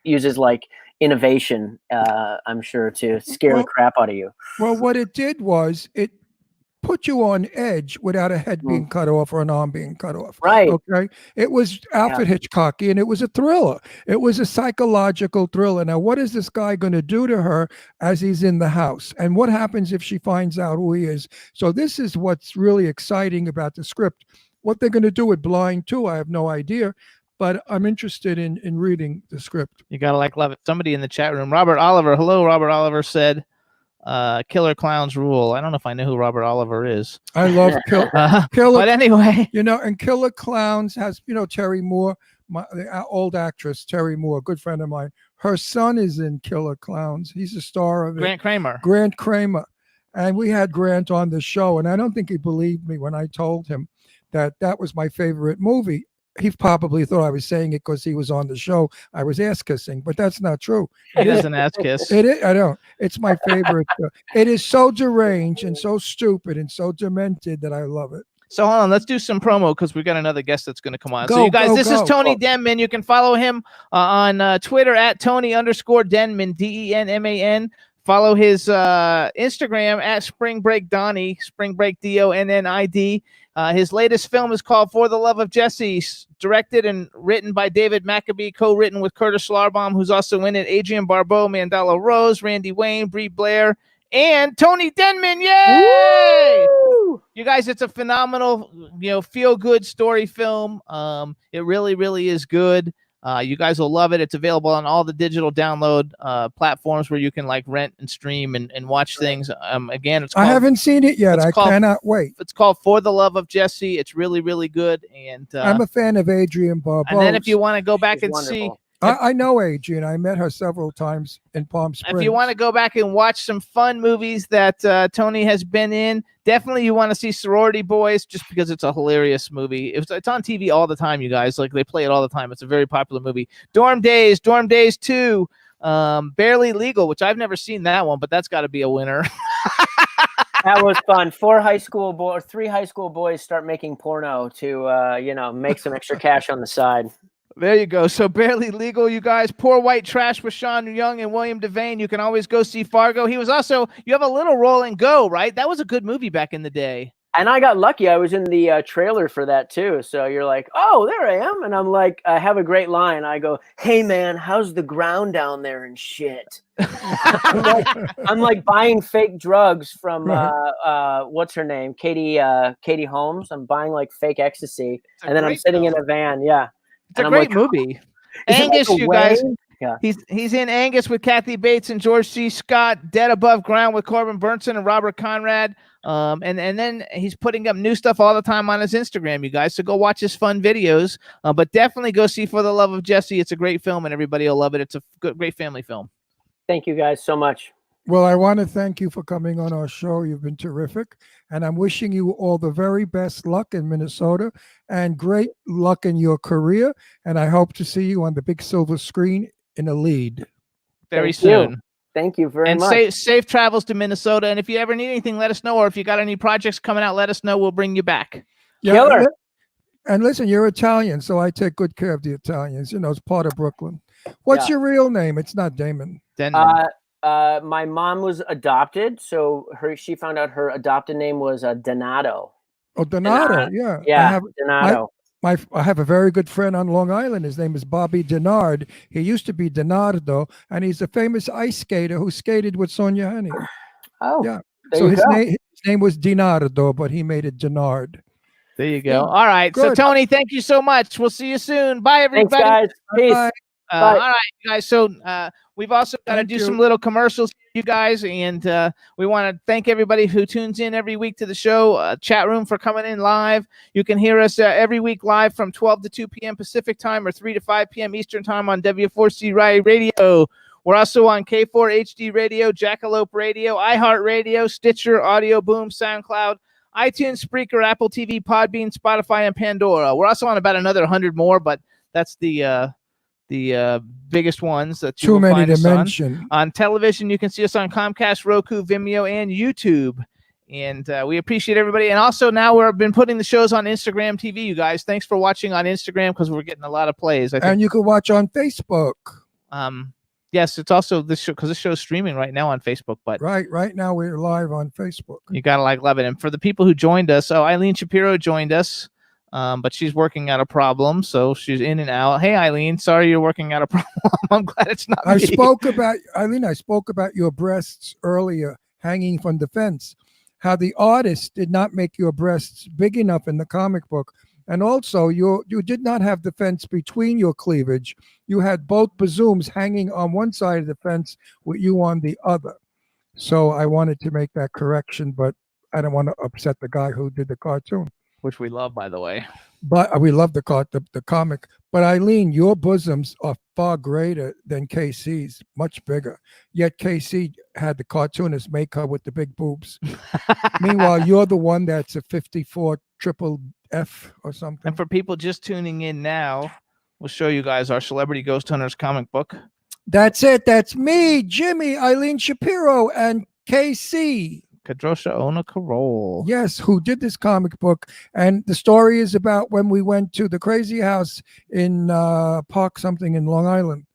uses like innovation, I'm sure, to scare the crap out of you.
Well, what it did was it put you on edge without a head being cut off or an arm being cut off.
Right.
Okay. It was Alfred Hitchcocky, and it was a thriller. It was a psychological thriller. Now, what is this guy going to do to her as he's in the house? And what happens if she finds out who he is? So this is what's really exciting about the script. What they're going to do with Blind 2, I have no idea. But I'm interested in reading the script.
You gotta love it. Somebody in the chat room, Robert Oliver. Hello, Robert Oliver said, "Killer clowns rule." I don't know if I know who Robert Oliver is.
I love Killer.
But anyway,
and Killer Clowns has, Terry Moore, the old actress Terry Moore, good friend of mine. Her son is in Killer Clowns. He's a star of it. Grant Kramer. And we had Grant on the show, and I don't think he believed me when I told him that was my favorite movie. He probably thought I was saying it because he was on the show. I was ass kissing, but that's not true.
It is an ass kiss.
It is. I don't. It's my favorite. It is so deranged and so stupid and so demented that I love it.
So hold on, let's do some promo because we got another guest that's going to come on. So you guys, this is Tony Denman. You can follow him on Twitter at Tony_Denman, DENMAN. Follow his Instagram at Spring Break Donnie, Spring Break DONNID. His latest film is called For the Love of Jesse, directed and written by David Maccabee, co-written with Curtis Schlarbaum, who's also in it, Adrienne Barbeau, Mandela Rose, Randy Wayne, Brie Blair, and Tony Denman. Yay! Woo! You guys, it's a phenomenal, feel-good story film. It really, really is good. You guys will love it. It's available on all the digital download platforms where you can rent and stream and watch things. Again, I
haven't seen it yet. I cannot wait.
It's called For the Love of Jesse. It's really, really good. And
I'm a fan of Adrienne Barbeau.
And then if you want to go back and see.
I know Adrienne. I met her several times in Palm Springs.
If you want to go back and watch some fun movies that Tony has been in, definitely you want to see Sorority Boys just because it's a hilarious movie. It's on TV all the time, you guys. They play it all the time. It's a very popular movie. Dorm Days 2, Barely Legal, which I've never seen that one, but that's got to be a winner.
That was fun. 3 high school boys start making porno to make some extra cash on the side.
There you go. So Barely Legal, you guys. Poor White Trash with Sean Young and William Devane. You can always go see Fargo. He was also, you have a little Roll and Go, right? That was a good movie back in the day.
And I got lucky. I was in the trailer for that too. So you're like, oh, there I am. And I'm like, I have a great line. I go, hey man, how's the ground down there and shit? I'm like buying fake drugs from what's her name? Katie Holmes. I'm buying fake ecstasy. And then I'm sitting in a van. Yeah.
It's a great movie. Angus, you guys. Yeah. He's in Angus with Kathy Bates and George C. Scott, Dead Above Ground with Corbin Burnson and Robert Conrad. And then he's putting up new stuff all the time on his Instagram, you guys. So go watch his fun videos. But definitely go see For the Love of Jesse. It's a great film and everybody will love it. It's a great family film.
Thank you guys so much.
Well, I want to thank you for coming on our show. You've been terrific. And I'm wishing you all the very best luck in Minnesota and great luck in your career. And I hope to see you on the big silver screen in a lead.
Very soon.
Thank you very much.
And safe travels to Minnesota. And if you ever need anything, let us know. Or if you got any projects coming out, let us know. We'll bring you back.
Yeah, and listen, you're Italian, so I take good care of the Italians. It's part of Brooklyn. What's your real name? It's not Damon.
Denman.
My mom was adopted, so she found out her adopted name was Donato.
Oh, Donato, yeah.
Yeah, Donato.
I have a very good friend on Long Island. His name is Bobby Denard. He used to be Donardo, and he's a famous ice skater who skated with Sonia Henny.
Oh,
yeah. So his name was Dinardo, but he made it Denard.
There you go. All right. Good. So Tony, thank you so much. We'll see you soon. Bye, everybody.
Thanks, guys. Peace.
Bye.
All right, you guys. So we've also got to do some little commercials, you guys, and we want to thank everybody who tunes in every week to the show. Chat room for coming in live. You can hear us every week live from 12 to 2 p.m. Pacific time or 3 to 5 p.m. Eastern time on W4C Radio. We're also on K4 HD Radio, Jackalope Radio, iHeartRadio, Stitcher, Audio Boom, SoundCloud, iTunes, Spreaker, Apple TV, Podbean, Spotify, and Pandora. We're also on about another 100 more, but that's the biggest ones that
too many to mention.
On television, you can see us on Comcast, Roku, Vimeo, and YouTube. And we appreciate everybody. And also now we've been putting the shows on Instagram TV, you guys. Thanks for watching on Instagram because we're getting a lot of plays. I think.
And you can watch on Facebook.
Yes, it's also this show because this show's streaming right now on Facebook. But
Right now we're live on Facebook.
you gotta love it. And for the people who joined us, Eileen Shapiro joined us, but she's working out a problem, so she's in and out. Hey, Eileen, sorry you're working out a problem. I'm glad it's not
I
me.
spoke about your breasts earlier hanging from the fence, how the artist did not make your breasts big enough in the comic book. And also, you did not have the fence between your cleavage. You had both bazooms hanging on one side of the fence with you on the other. So I wanted to make that correction, but I don't want to upset the guy who did the cartoon.
Which we love, by the way.
But we love the comic. But Eileen, your bosoms are far greater than KC's, much bigger. Yet KC had the cartoonist make her with the big boobs. Meanwhile, you're the one that's a 54 triple F or something.
And for people just tuning in now, we'll show you guys our Celebrity Ghost Hunters comic book.
That's it. That's me, Jimmy, Eileen Shapiro, and KC.
Kadrosha Ona Karol.
Yes, who did this comic book. And the story is about when we went to the crazy house in Park something in Long Island.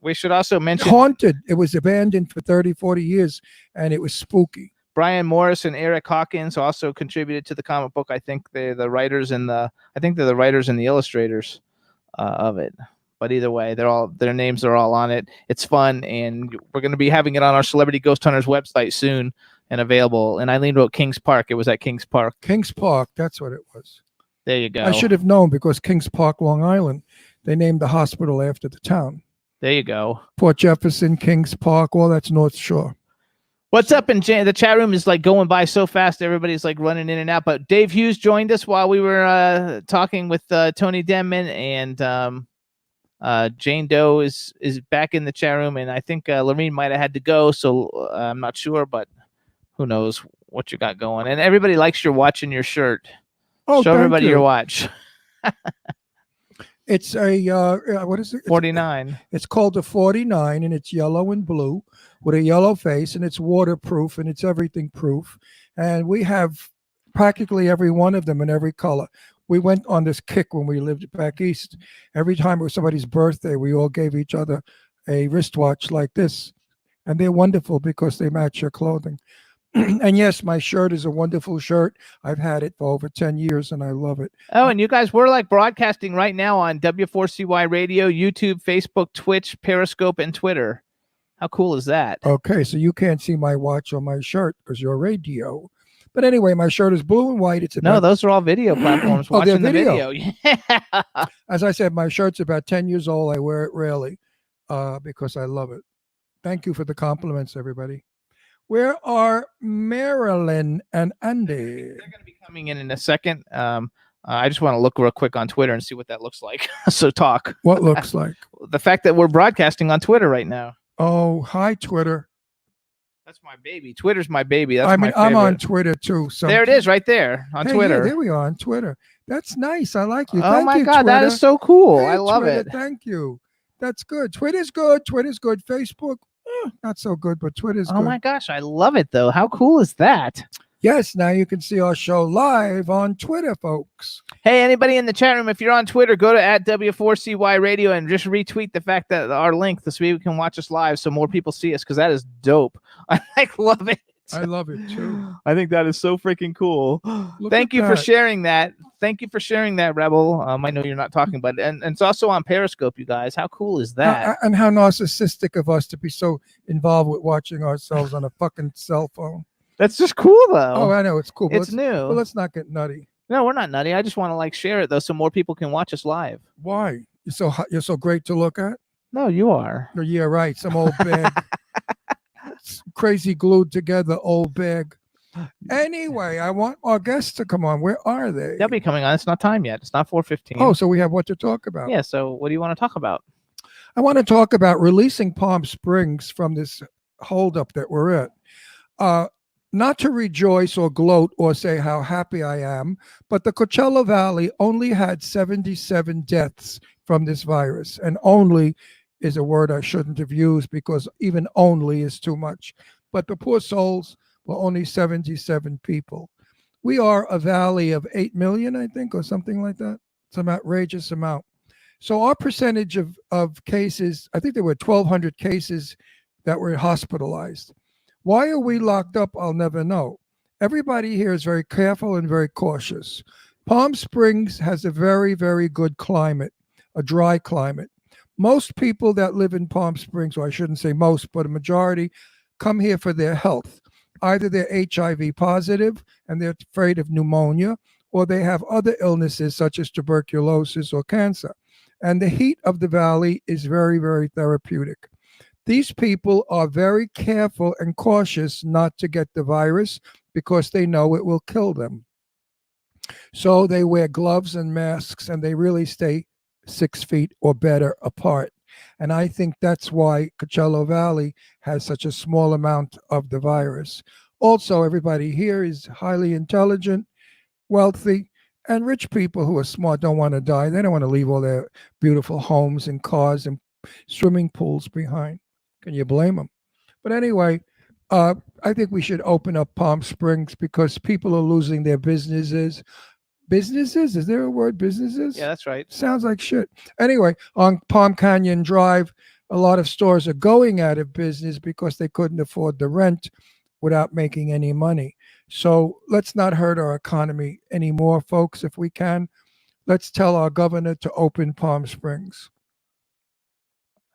We should also mention
Haunted. It was abandoned for 30, 40 years, and it was spooky.
Brian Morris and Eric Hawkins also contributed to the comic book. I think they're the writers and the illustrators of it. But either way, their names are all on it. It's fun, and we're going to be having it on our Celebrity Ghost Hunters website soon and available. And Eileen wrote Kings Park. It was at Kings Park.
Kings Park, that's what it was.
There you go.
I should have known because Kings Park, Long Island, they named the hospital after the town.
There you go.
Port Jefferson, Kings Park, all that's North Shore.
What's up? And the chat room is like going by so fast. Everybody's like running in and out. But Dave Hughes joined us while we were talking with Tony Denman, and Jane Doe is back in the chat room. And I think Lorene might have had to go, so I'm not sure, but who knows what you got going. And everybody likes your watch and your shirt.
Oh,
show everybody your watch.
It's a what is it?
49.
It's called the 49, and it's yellow and blue with a yellow face, and it's waterproof, and it's everything proof. And we have practically every one of them in every color. We went on this kick when we lived back east. Every time it was somebody's birthday, we all gave each other a wristwatch like this, and they're wonderful because they match your clothing. And yes, my shirt is a wonderful shirt. I've had it for over 10 years, and I love it.
Oh, and you guys, we're like broadcasting right now on W4CY Radio, YouTube, Facebook, Twitch, Periscope, and Twitter. How cool is that?
Okay, so you can't see my watch or my shirt because you're radio. But anyway, my shirt is blue and white. It's about...
No, those are all video platforms.
Oh, they're
watching the
video.
Yeah.
As I said, my shirt's about 10 years old. I wear it rarely because I love it. Thank you for the compliments, everybody. Where are Marylynn and Andy?
They're going to be coming in a second. I just want to look real quick on Twitter and see what that looks like. So talk.
What looks like?
The fact that we're broadcasting on Twitter right now.
Oh, hi, Twitter.
That's my baby. Twitter's my baby. That's
I'm on Twitter too. So
there it is right there on Twitter.
Yeah, there we are on Twitter. That's nice. I like you.
Oh
Thank
my
you,
God,
Twitter.
that is so cool.
Hey,
I love
Twitter,
it.
Thank you. That's good. Twitter's good. Twitter's good. Facebook, not so good, but Twitter's good.
Oh my gosh, I love it though. How cool is that?
Yes, now you can see our show live on Twitter, folks.
Hey, anybody in the chat room, if you're on Twitter, go to @W4CY Radio and just retweet the fact that our link so we can watch us live so more people see us, because that is dope. I love it.
I love it too.
I think that is so freaking cool.
Look
Thank
at
you for
that.
sharing that. Thank you for sharing that, Rebel. I know you're not talking, but and it's also on Periscope, you guys. How cool is that?
And how narcissistic of us to be so involved with watching ourselves on a fucking cell phone.
That's just cool, though.
Oh, I know it's cool. But
It's new.
But let's not get nutty.
No, we're not nutty. I just want to like share it though, so more people can watch us live.
Why? You're so great to look at.
No, you are.
Oh, yeah, right. Some old bag, crazy glued together old bag. Anyway, I want our guests to come on. Where are they?
They'll be coming on. It's not time yet. It's not 4:15.
Oh, so we have what to talk about.
yeah. So what do you want to talk about?
I want to talk about releasing Palm Springs from this holdup that we're at. Not to rejoice or gloat or say how happy I am, but the Coachella Valley only had 77 deaths from this virus. And only is a word I shouldn't have used because even only is too much. But the poor souls were only 77 people. We are a valley of 8 million, I think, or something like that. Some outrageous amount. So our percentage of cases, I think there were 1,200 cases that were hospitalized. Why are we locked up? I'll never know. Everybody here is very careful and very cautious. Palm Springs has a very, very good climate, a dry climate. Most people that live in Palm Springs, or I shouldn't say most, but a majority, come here for their health. Either they're HIV positive and they're afraid of pneumonia, or they have other illnesses such as tuberculosis or cancer. And the heat of the valley is very, very therapeutic. These people are very careful and cautious not to get the virus because they know it will kill them. So they wear gloves and masks, and they really stay 6 feet or better apart. And I think that's why Coachella Valley has such a small amount of the virus. Also, everybody here is highly intelligent, wealthy, and rich people who are smart don't want to die. They don't want to leave all their beautiful homes and cars and swimming pools behind. Can you blame them? But anyway, I think we should open up Palm Springs because people are losing their businesses. Businesses? Is there a word, businesses?
Yeah, that's right.
Sounds like shit. Anyway, on Palm Canyon Drive, a lot of stores are going out of business because they couldn't afford the rent without making any money. So let's not hurt our economy anymore, folks, if we can. Let's tell our governor to open Palm Springs.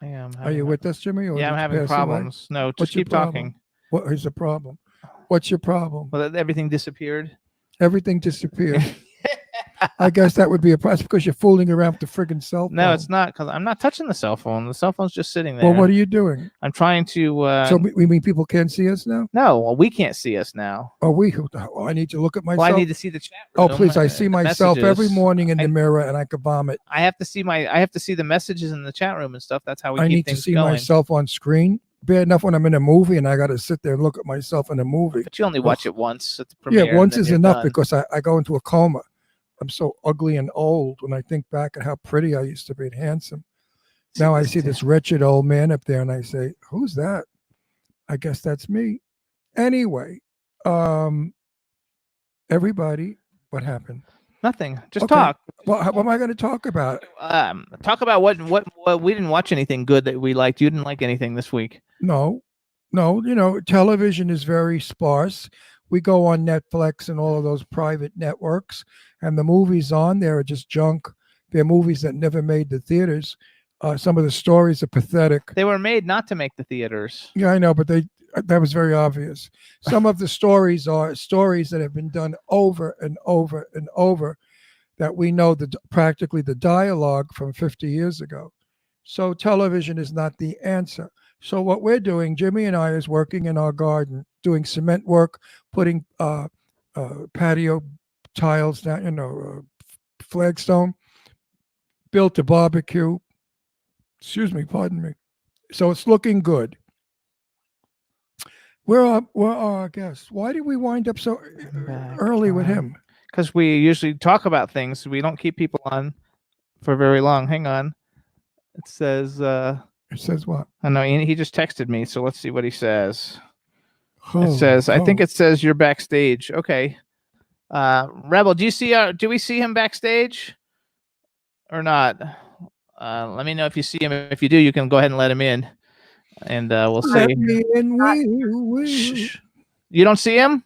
Are you with us, Jimmy? Or
Yeah, I'm
did you
having
pass away?
problems. No,
What's
just
your
keep
problem?
talking.
What is the problem? What's your problem?
Well, everything disappeared.
Everything disappeared. I guess that would be a problem because you're fooling around with the friggin' cell phone.
No, it's not, because I'm not touching the cell phone. The cell phone's just sitting there.
Well, what are you doing?
I'm trying to.
So we mean people can't see us now?
No, well, we can't see us now.
Oh, I need to look at myself.
Well, I need to see the chat
Oh,
room,
please! I see myself every
messages.
morning in the mirror, and I could vomit.
I have to see the messages in the chat room and stuff. That's how we
I
keep
need to
things
see
going.
myself on screen. Bad enough when I'm in a movie and I got to sit there and look at myself in a movie.
But you only watch it once at the premiere.
Yeah, once
and then
is
you're
enough
done.
because I go into a coma. I'm so ugly and old when I think back at how pretty I used to be and handsome. Now I see this wretched old man up there and I say, who's that? I guess that's me. Anyway, everybody, what happened?
Nothing. Just
Okay.
talk.
Well, what am I going to talk about?
Talk about what we didn't watch anything good that we liked. You didn't like anything this week.
No, television is very sparse. We go on Netflix and all of those private networks, and the movies on there are just junk. They're movies that never made the theaters. Some of the stories are pathetic.
They were made not to make the theaters.
Yeah, I know, but that was very obvious. Some of the stories are stories that have been done over and over and over that we know practically the dialogue from 50 years ago. So television is not the answer. So what we're doing, Jimmy and I, is working in our garden, doing cement work, putting patio tiles down, flagstone, built a barbecue. Pardon me. So it's looking good. Where are our guests? Why did we wind up so early with him?
Because we usually talk about things. We don't keep people on for very long. Hang on. It says...
It says what?
I know he just texted me, so let's see what he says. It says, I think it says you're backstage. Okay. Rebel, do we see him backstage or not? Let me know if you see him. If you do, you can go ahead and let him in, and we'll see.
Let me in,
Shh. You don't see him?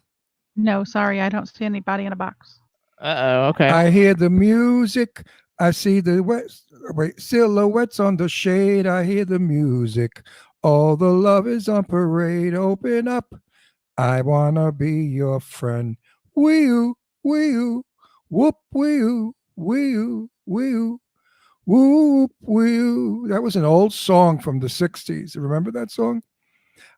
No, sorry, I don't see anybody in a box.
Okay.
I hear the music. I see the silhouettes on the shade. I hear the music. All the love is on parade. Open up. I wanna be your friend. Wee-oo, wee-oo, whoop, wee-oo, wee-oo, wee-oo, whoop, wee-oo. That was an old song from the 60s. Remember that song?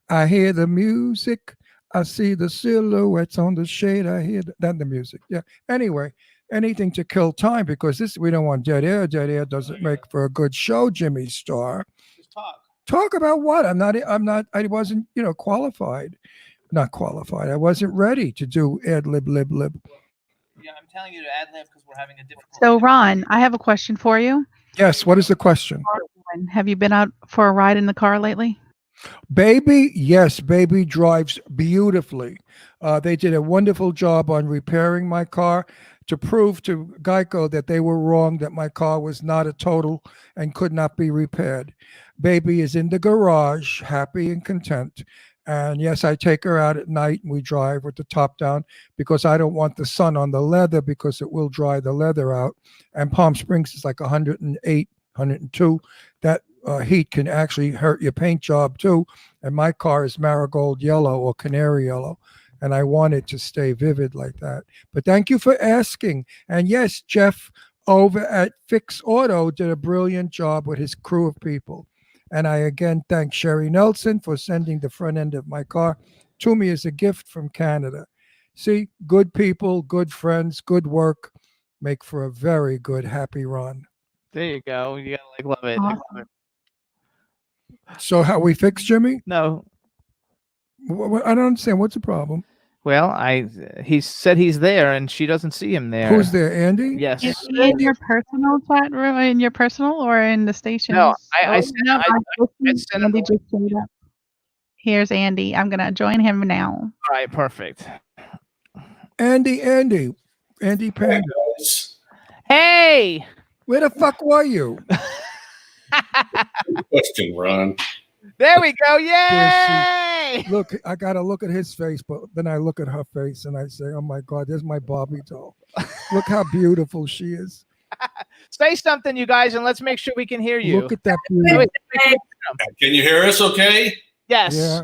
I hear the music. I see the silhouettes on the shade. I hear the music. Yeah. Anyway, anything to kill time because we don't want dead air. Dead air doesn't make for a good show, Jimmy Star.
Just talk.
Talk about what? I wasn't, qualified. Not qualified. I wasn't ready to do ad lib.
Yeah, I'm telling you to ad lib because we're having a difficult.
So, Ron, I have a question for you.
Yes. What is the question?
Have you been out for a ride in the car lately?
Baby, yes, baby drives beautifully. They did a wonderful job on repairing my car. to prove to Geico that they were wrong, that my car was not a total and could not be repaired. Baby is in the garage, happy and content. And yes, I take her out at night and we drive with the top down because I don't want the sun on the leather because it will dry the leather out. And Palm Springs is like 108, 102. That heat can actually hurt your paint job too. And my car is marigold yellow or canary yellow. And I want it to stay vivid like that. But thank you for asking. And yes, Jeff over at Fix Auto did a brilliant job with his crew of people. And I again thank Sherry Nelson for sending the front end of my car to me as a gift from Canada. See, good people, good friends, good work make for a very good, happy run.
There you go. You gotta love it.
Awesome.
So how we fix Jimmy?
No.
I don't understand. What's the problem?
Well, he said he's there and she doesn't see him there.
Who's there, Andy?
Yes.
Is he in your personal chat room, in your personal or in the station?
No, I sent
Andy
him.
just showed up. Here's Andy. I'm going to join him now.
All right, perfect.
Andy Panda.
Hey!
Where the fuck were you?
Question, Ron.
There we go. Yay!
Look, I got to look at his face, but then I look at her face and I say, oh my God, there's my Barbie doll. Look how beautiful she is.
Say something, you guys, and let's make sure we can hear you.
Look at that beauty.
Can you hear us okay?
Yes.
Yeah.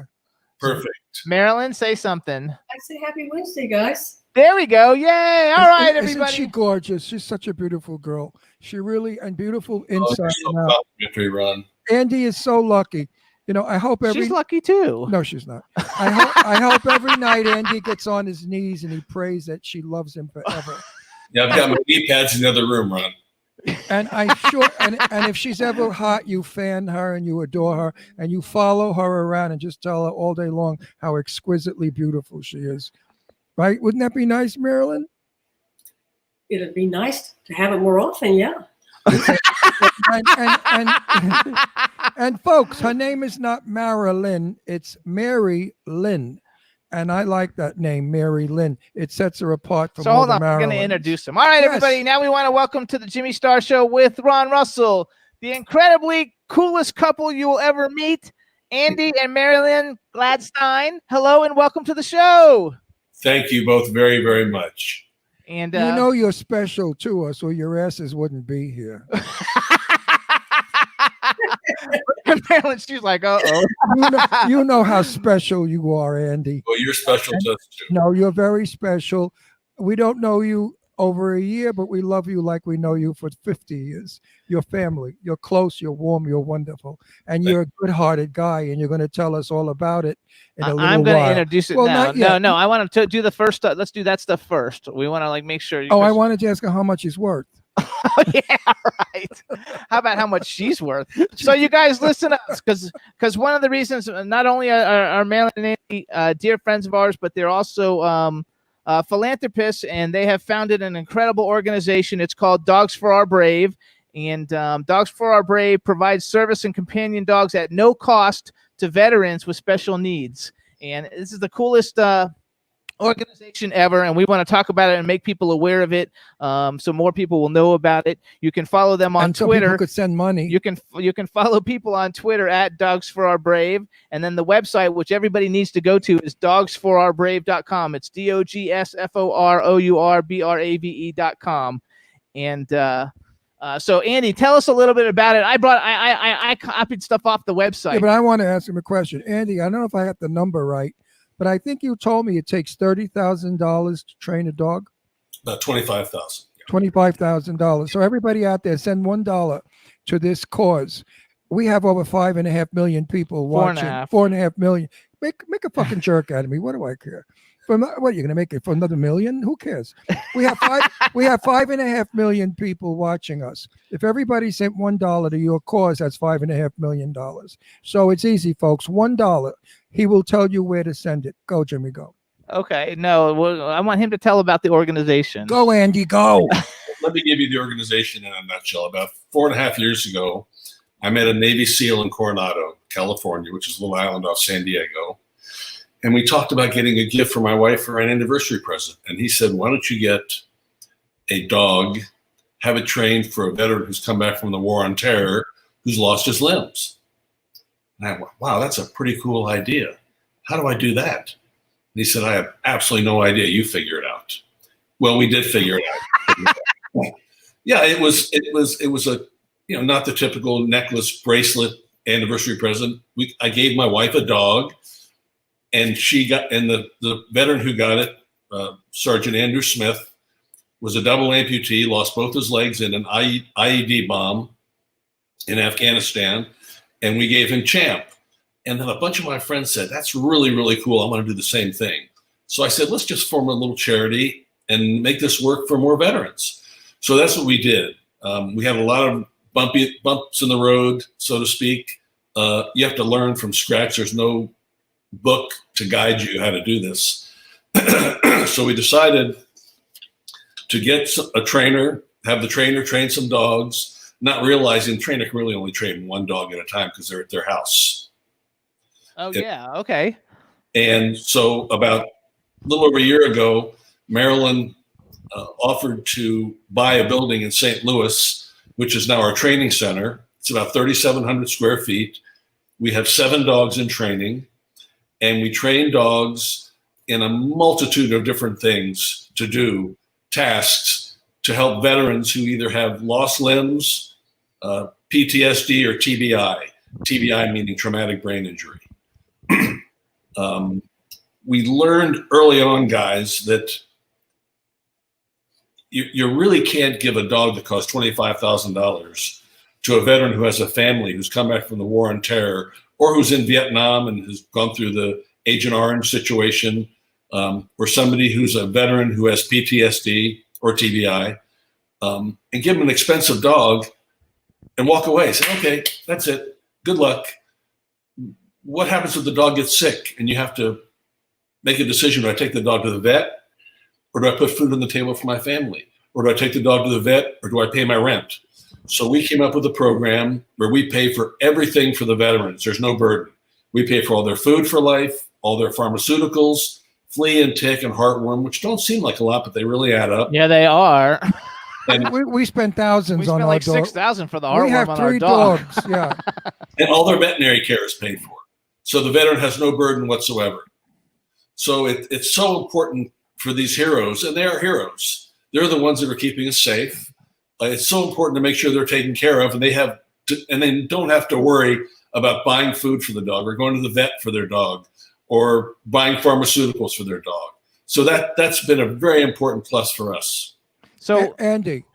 Perfect.
Marilyn, say something.
I say happy Wednesday, guys.
There we go. Yay. All right, everybody.
Isn't she gorgeous? She's such a beautiful girl. She really, and beautiful
Oh,
inside
you're so
and out.
complimentary, Ron.
Andy is so lucky. You know, I hope every...
She's lucky too.
No, she's not. I hope every night Andy gets on his knees and he prays that she loves him forever.
Yeah, I've got my knee pads in the other room, Ron.
And I sure, and if she's ever hot, you fan her and you adore her and you follow her around and just tell her all day long how exquisitely beautiful she is. Right? Wouldn't that be nice, Marilyn?
It'd be nice to have it more often, yeah.
And folks, her name is not Marylynn, it's Mary Lynn. And I like that name, Mary Lynn. It sets her apart from
So
all
hold
the
on, we're going to
Marylands.
introduce him. All right,
Yes.
everybody. Now we want to welcome to the Jimmy Star Show with Ron Russell, the incredibly coolest couple you will ever meet, Andy and Marylynn Gladstein. Hello and welcome to the show.
Thank you both very, very much.
And
You know you're special to us, or your asses wouldn't be here.
Marilyn, she's like, uh-oh.
You know how special you are, Andy.
Well, you're special to us too.
No, you're very special. We don't know you over a year, but we love you like we know you for 50 years. You're family. You're close. You're warm. You're wonderful. And you're a good-hearted guy, and you're going to tell us all about it in a little while.
I'm going to introduce it
Well,
now.
not yet.
No, I want to do the first stuff. Let's do that stuff first. We want to like make sure.
Oh, I wanted to ask her how much he's worth.
Oh, yeah, right. How about how much she's worth? So you guys listen to us because one of the reasons not only are Marylyn and Andy dear friends of ours, but they're also philanthropists, and they have founded an incredible organization. It's called Dogs for Our Brave, and Dogs for Our Brave provides service and companion dogs at no cost to veterans with special needs. And this is the coolest organization ever, and we want to talk about it and make people aware of it, so more people will know about it. You can follow them on
And so
Twitter.
people could send money.
You can follow people on Twitter at Dogs for Our Brave, and then the website, which everybody needs to go to, is dogsforourbrave.com. It's DOGSFOROURBRAVE.com. And so Andy, tell us a little bit about it. I copied stuff off the website.
Yeah, but I want to ask him a question. Andy, I don't know if I got the number right, but I think you told me it takes $30,000 to train a dog.
About 25,000.
$25,000. So everybody out there, send $1 to this cause. We have over 5.5 million people watching. 4.5 million. Make a fucking jerk out of me. What do I care? What are you going to make it for another million? Who cares? We have 5.5 million people watching us. If everybody sent $1 to your cause, that's $5.5 million. So it's easy, folks. $1. He will tell you where to send it. Go, Jimmy, go.
Okay, no, well, I want him to tell about the organization.
Go, Andy, go.
Let me give you the organization in a nutshell. About 4.5 years ago, I met a Navy SEAL in Coronado, California, which is a little island off San Diego. And we talked about getting a gift for my wife for an anniversary present. And he said, why don't you get a dog, have it trained for a veteran who's come back from the war on terror, who's lost his limbs. And I went, wow, that's a pretty cool idea. How do I do that? And he said, I have absolutely no idea. You figure it out. Well, we did figure it out. Yeah, it was a, not the typical necklace, bracelet, anniversary present. I gave my wife a dog, and the veteran who got it, Sergeant Andrew Smith, was a double amputee, lost both his legs in an IED bomb in Afghanistan, and we gave him Champ. And then a bunch of my friends said, that's really, really cool. I want to do the same thing. So I said, let's just form a little charity and make this work for more veterans. So that's what we did. We had a lot of bumps in the road, so to speak. You have to learn from scratch. There's no book to guide you how to do this. So we decided to get a trainer, have the trainer train some dogs, not realizing the trainer can really only train one dog at a time because they're at their house.
Oh, yeah. Okay.
And so about a little over a year ago, Marylynn offered to buy a building in St. Louis, which is now our training center. It's about 3,700 square feet. We have 7 dogs in training, and we train dogs in a multitude of different things to do, tasks to help veterans who either have lost limbs, PTSD, or TBI. TBI meaning traumatic brain injury. We learned early on, guys, that you really can't give a dog that costs $25,000 to a veteran who has a family who's come back from the war on terror, or who's in Vietnam and has gone through the Agent Orange situation, or somebody who's a veteran who has PTSD or TBI, and give them an expensive dog and walk away. Say, okay, that's it. Good luck. What happens if the dog gets sick and you have to make a decision? Do I take the dog to the vet, or do I put food on the table for my family? Or do I take the dog to the vet, or do I pay my rent? So we came up with a program where we pay for everything for the veterans. There's no burden. We pay for all their food for life, all their pharmaceuticals, flea and tick and heartworm, which don't seem like a lot, but they really add up.
Yeah, they are.
And we spend thousands on our
like
dog.
$6,000 for the heartworm.
We have
on
3
our dog.
dogs. Yeah.
And all their veterinary care is paid for. So the veteran has no burden whatsoever. So it's so important for these heroes, and they are heroes. They're the ones that are keeping us safe. It's so important to make sure they're taken care of, and they don't have to worry about buying food for the dog, or going to the vet for their dog, or buying pharmaceuticals for their dog. So that's been a very important plus for us.
So Andy,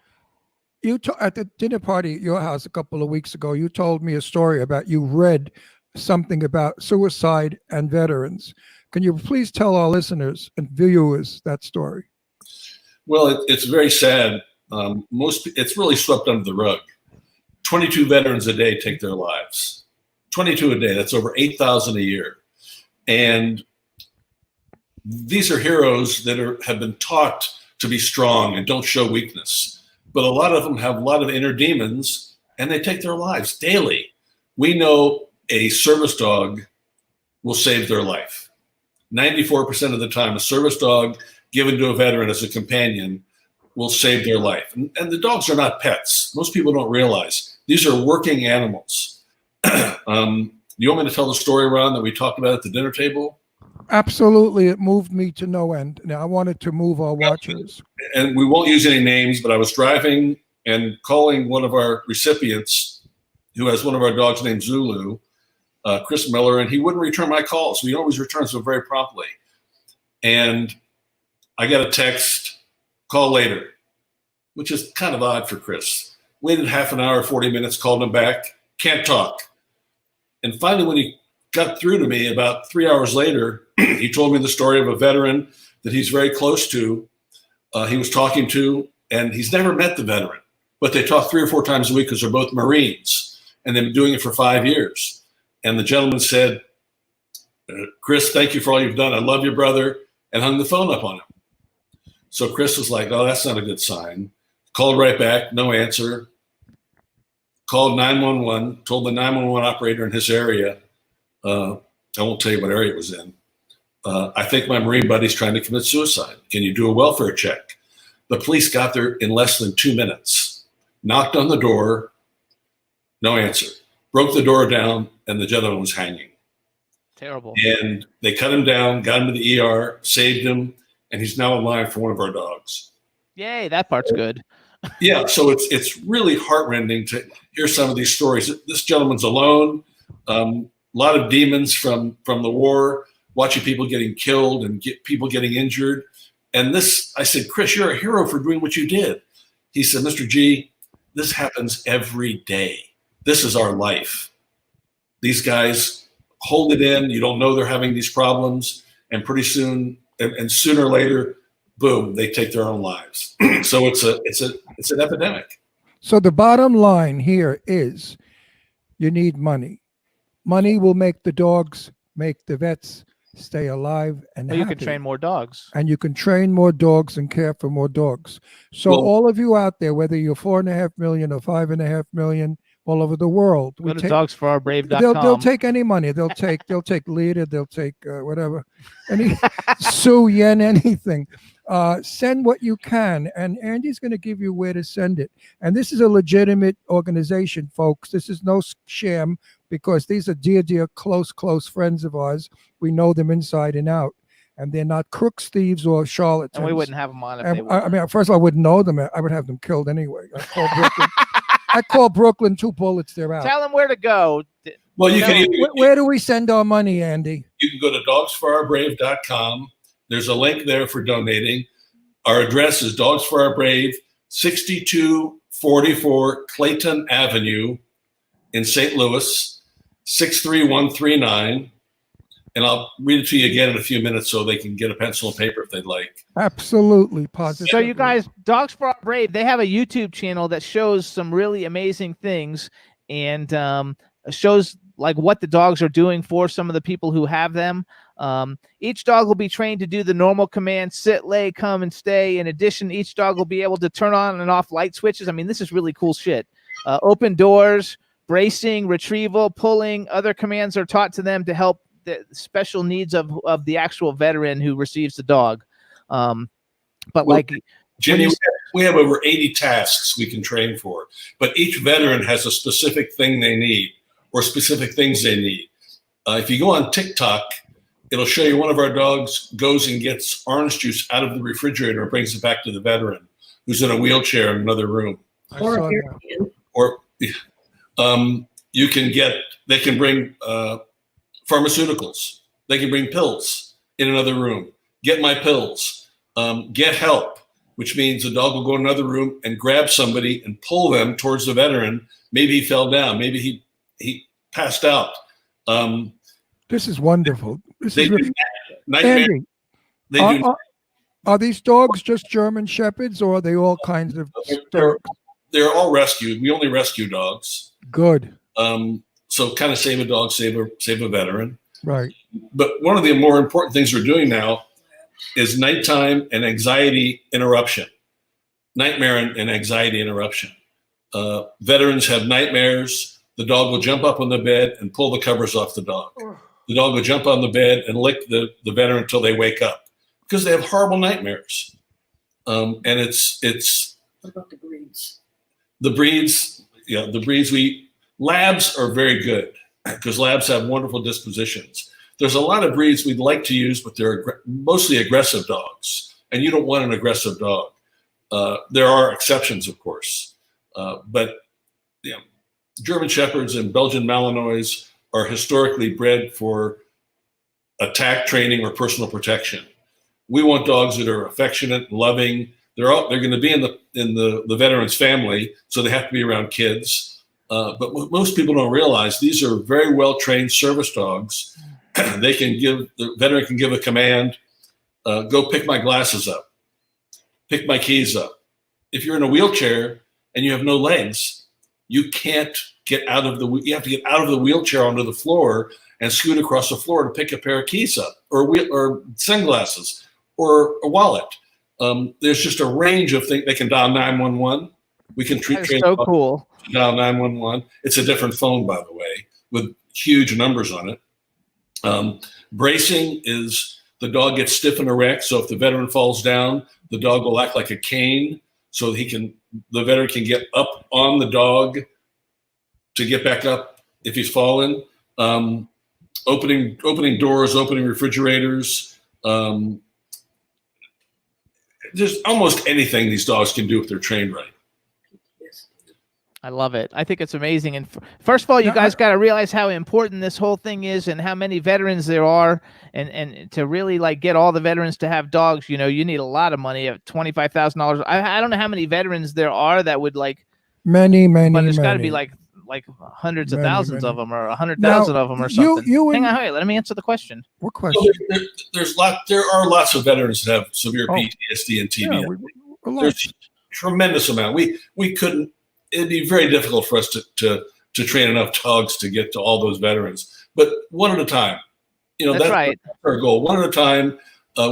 at the dinner party at your house a couple of weeks ago, you told me a story about you read something about suicide and veterans. Can you please tell our listeners and viewers that story?
Well, it's very sad. It's really swept under the rug. 22 veterans a day take their lives. 22 a day. That's over 8,000 a year. And these are heroes that have been taught to be strong and don't show weakness. But a lot of them have a lot of inner demons, and they take their lives daily. We know a service dog will save their life. 94% of the time, a service dog given to a veteran as a companion will save their life. And the dogs are not pets. Most people don't realize these are working animals. You want me to tell the story, Ron, that we talked about at the dinner table?
Absolutely. It moved me to no end. Now, I wanted to move our watchers.
And we won't use any names, but I was driving and calling one of our recipients who has one of our dogs named Zulu, Chris Miller, and he wouldn't return my calls. He always returns them very promptly. And I got a text, call later, which is kind of odd for Chris. Waited half an hour, 40 minutes, called him back, can't talk. And finally, when he got through to me about 3 hours later, he told me the story of a veteran that he's very close to. He was talking to, and he's never met the veteran, but they talk 3 or 4 times a week because they're both Marines, and they've been doing it for 5 years. And the gentleman said, Chris, thank you for all you've done. I love your brother, and hung the phone up on him. So Chris was like, oh, that's not a good sign. Called right back, no answer. Called 911, told the 911 operator in his area, I won't tell you what area it was in, I think my Marine buddy's trying to commit suicide. Can you do a welfare check? The police got there in less than 2 minutes, knocked on the door, no answer, broke the door down, and the gentleman was hanging.
Terrible.
And they cut him down, got him to the ER, saved him, and he's now alive for one of our dogs.
Yay, that part's good.
Yeah, so it's really heartrending to hear some of these stories. This gentleman's alone, a lot of demons from the war, watching people getting killed and people getting injured. And this, I said, Chris, you're a hero for doing what you did. He said, Mr. G, this happens every day. This is our life. These guys hold it in. You don't know they're having these problems. And pretty soon, and sooner or later, boom, they take their own lives. So it's an epidemic.
So the bottom line here is you need money. Money will make the dogs, make the vets stay alive and
Well, you
happy.
can train more dogs.
And you can train more dogs and care for more dogs. So
Well,
all of you out there, whether you're 4.5 million or 5.5 million, all over the world,
Go to dogsforOurBrave.com.
they'll take any money. They'll take Lita. They'll take whatever, any Sue, yen, anything. Send what you can, and Andy's going to give you where to send it. And this is a legitimate organization, folks. This is no sham, because these are dear, close friends of ours. We know them inside and out, and they're not crooks, thieves, or charlatans.
And we wouldn't have them on if they were.
I mean, first of all, I wouldn't know them. I would have them killed anyway. I call Brooklyn 2 bullets, they're out.
Tell them where to go.
Well, you can
Where do we send our money, Andy?
You can go to dogsforourbrave.com. There's a link there for donating. Our address is Dogs for Our Brave, 6244 Clayton Avenue in St. Louis, 63139. And I'll read it to you again in a few minutes so they can get a pencil and paper if they'd like.
Absolutely, positive.
So you guys, Dogs for Our Brave, they have a YouTube channel that shows some really amazing things and shows like what the dogs are doing for some of the people who have them. Each dog will be trained to do the normal commands: sit, lay, come, and stay. In addition, each dog will be able to turn on and off light switches. I mean, this is really cool shit. Open doors, bracing, retrieval, pulling. Other commands are taught to them to help the special needs of the actual veteran who receives the dog. But like
Jimmy, we have over 80 tasks we can train for, but each veteran has a specific thing they need or specific things they need. If you go on TikTok, it'll show you one of our dogs goes and gets orange juice out of the refrigerator and brings it back to the veteran who's in a wheelchair in another room.
Or
you can get, they can bring pharmaceuticals. They can bring pills in another room. Get my pills. Get help, which means the dog will go in another room and grab somebody and pull them towards the veteran. Maybe he fell down. Maybe he passed out.
This is wonderful.
They do nightmare.
Andy, are these dogs just German Shepherds, or are they all kinds of dogs?
They're all rescued. We only rescue dogs.
Good.
So kind of save a dog, save a veteran.
Right.
But one of the more important things we're doing now is nighttime and anxiety interruption. Nightmare and anxiety interruption. Veterans have nightmares. The dog will jump up on the bed and pull the covers off the dog. The dog will jump on the bed and lick the veteran until they wake up because they have horrible nightmares. And it's
what about the breeds?
the breeds. Labs are very good because labs have wonderful dispositions. There's a lot of breeds we'd like to use, but they're mostly aggressive dogs, and you don't want an aggressive dog. There are exceptions, of course, but German Shepherds and Belgian Malinois are historically bred for attack training or personal protection. We want dogs that are affectionate, loving. They're going to be in the veteran's family, so they have to be around kids. But what most people don't realize, these are very well trained service dogs. The veteran can give a command, go pick my glasses up, pick my keys up. If you're in a wheelchair and you have no legs, you can't get out of you have to get out of the wheelchair onto the floor and scoot across the floor to pick a pair of keys up or sunglasses or a wallet. There's just a range of things. They can dial 911. We can treat
so cool.
Dial 911. It's a different phone, by the way, with huge numbers on it. Bracing is The dog gets stiff and erect, so if the veteran falls down, the dog will act like a cane, so the veteran can get up on the dog to get back up if he's fallen. Opening doors, opening refrigerators. There's almost anything these dogs can do if they're trained right.
I love it. I think it's amazing. And first of all, you guys got to realize how important this whole thing is and how many veterans there are. And to really like get all the veterans to have dogs, you know, you need a lot of money at $25,000. I don't know how many veterans there are that would like
many,
but there's got to be like hundreds of thousands of them or 100,000 of them or something. Hang on, wait, let me answer the question.
What question?
So there are lots of veterans that have severe PTSD and TBI.
Yeah,
there's a tremendous amount. We couldn't. It'd be very difficult for us to train enough dogs to get to all those veterans. But one at a time. You know, that's right. Our goal. One at a time.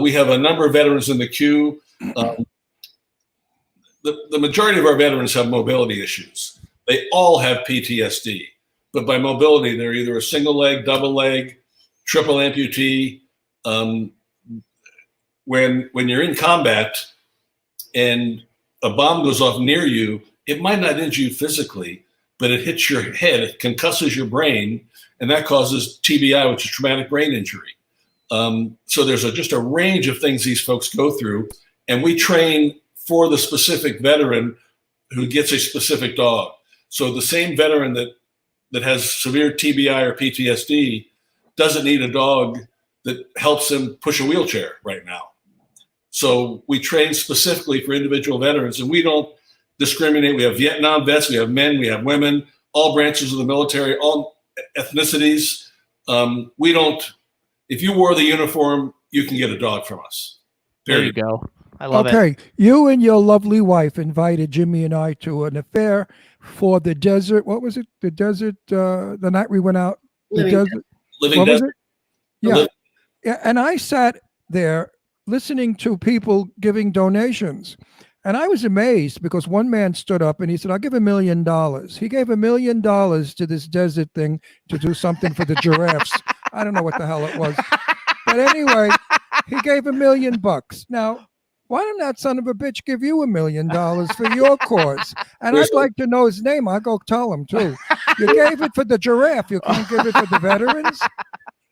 We have a number of veterans in the queue. The majority of our veterans have mobility issues. They all have PTSD, but by mobility, they're either a single leg, double leg, triple amputee. When you're in combat and a bomb goes off near you, it might not injure you physically, but it hits your head, it concusses your brain, and that causes TBI, which is traumatic brain injury. So there's just a range of things these folks go through, and we train for the specific veteran who gets a specific dog. So the same veteran that has severe TBI or PTSD doesn't need a dog that helps him push a wheelchair right now. So we train specifically for individual veterans, and we don't discriminate. We have Vietnam vets, we have men, we have women, all branches of the military, all ethnicities. We don't, if you wore the uniform, you can get a dog from us.
There you go. I love it.
Okay, you and your lovely wife invited Jimmy and I to an affair for the desert. What was it? The desert, the night we went out. The desert.
Living desert.
Yeah. Yeah. And I sat there listening to people giving donations. And I was amazed because one man stood up and he said, I'll give $1 million. He gave $1 million to this desert thing to do something for the giraffes. I don't know what the hell it was. But anyway, he gave $1 million. Now, why didn't that son of a bitch give you $1 million for your cause? And I'd like to know his name. I'll go tell him too. You gave it for the giraffe. You can't give it for the veterans.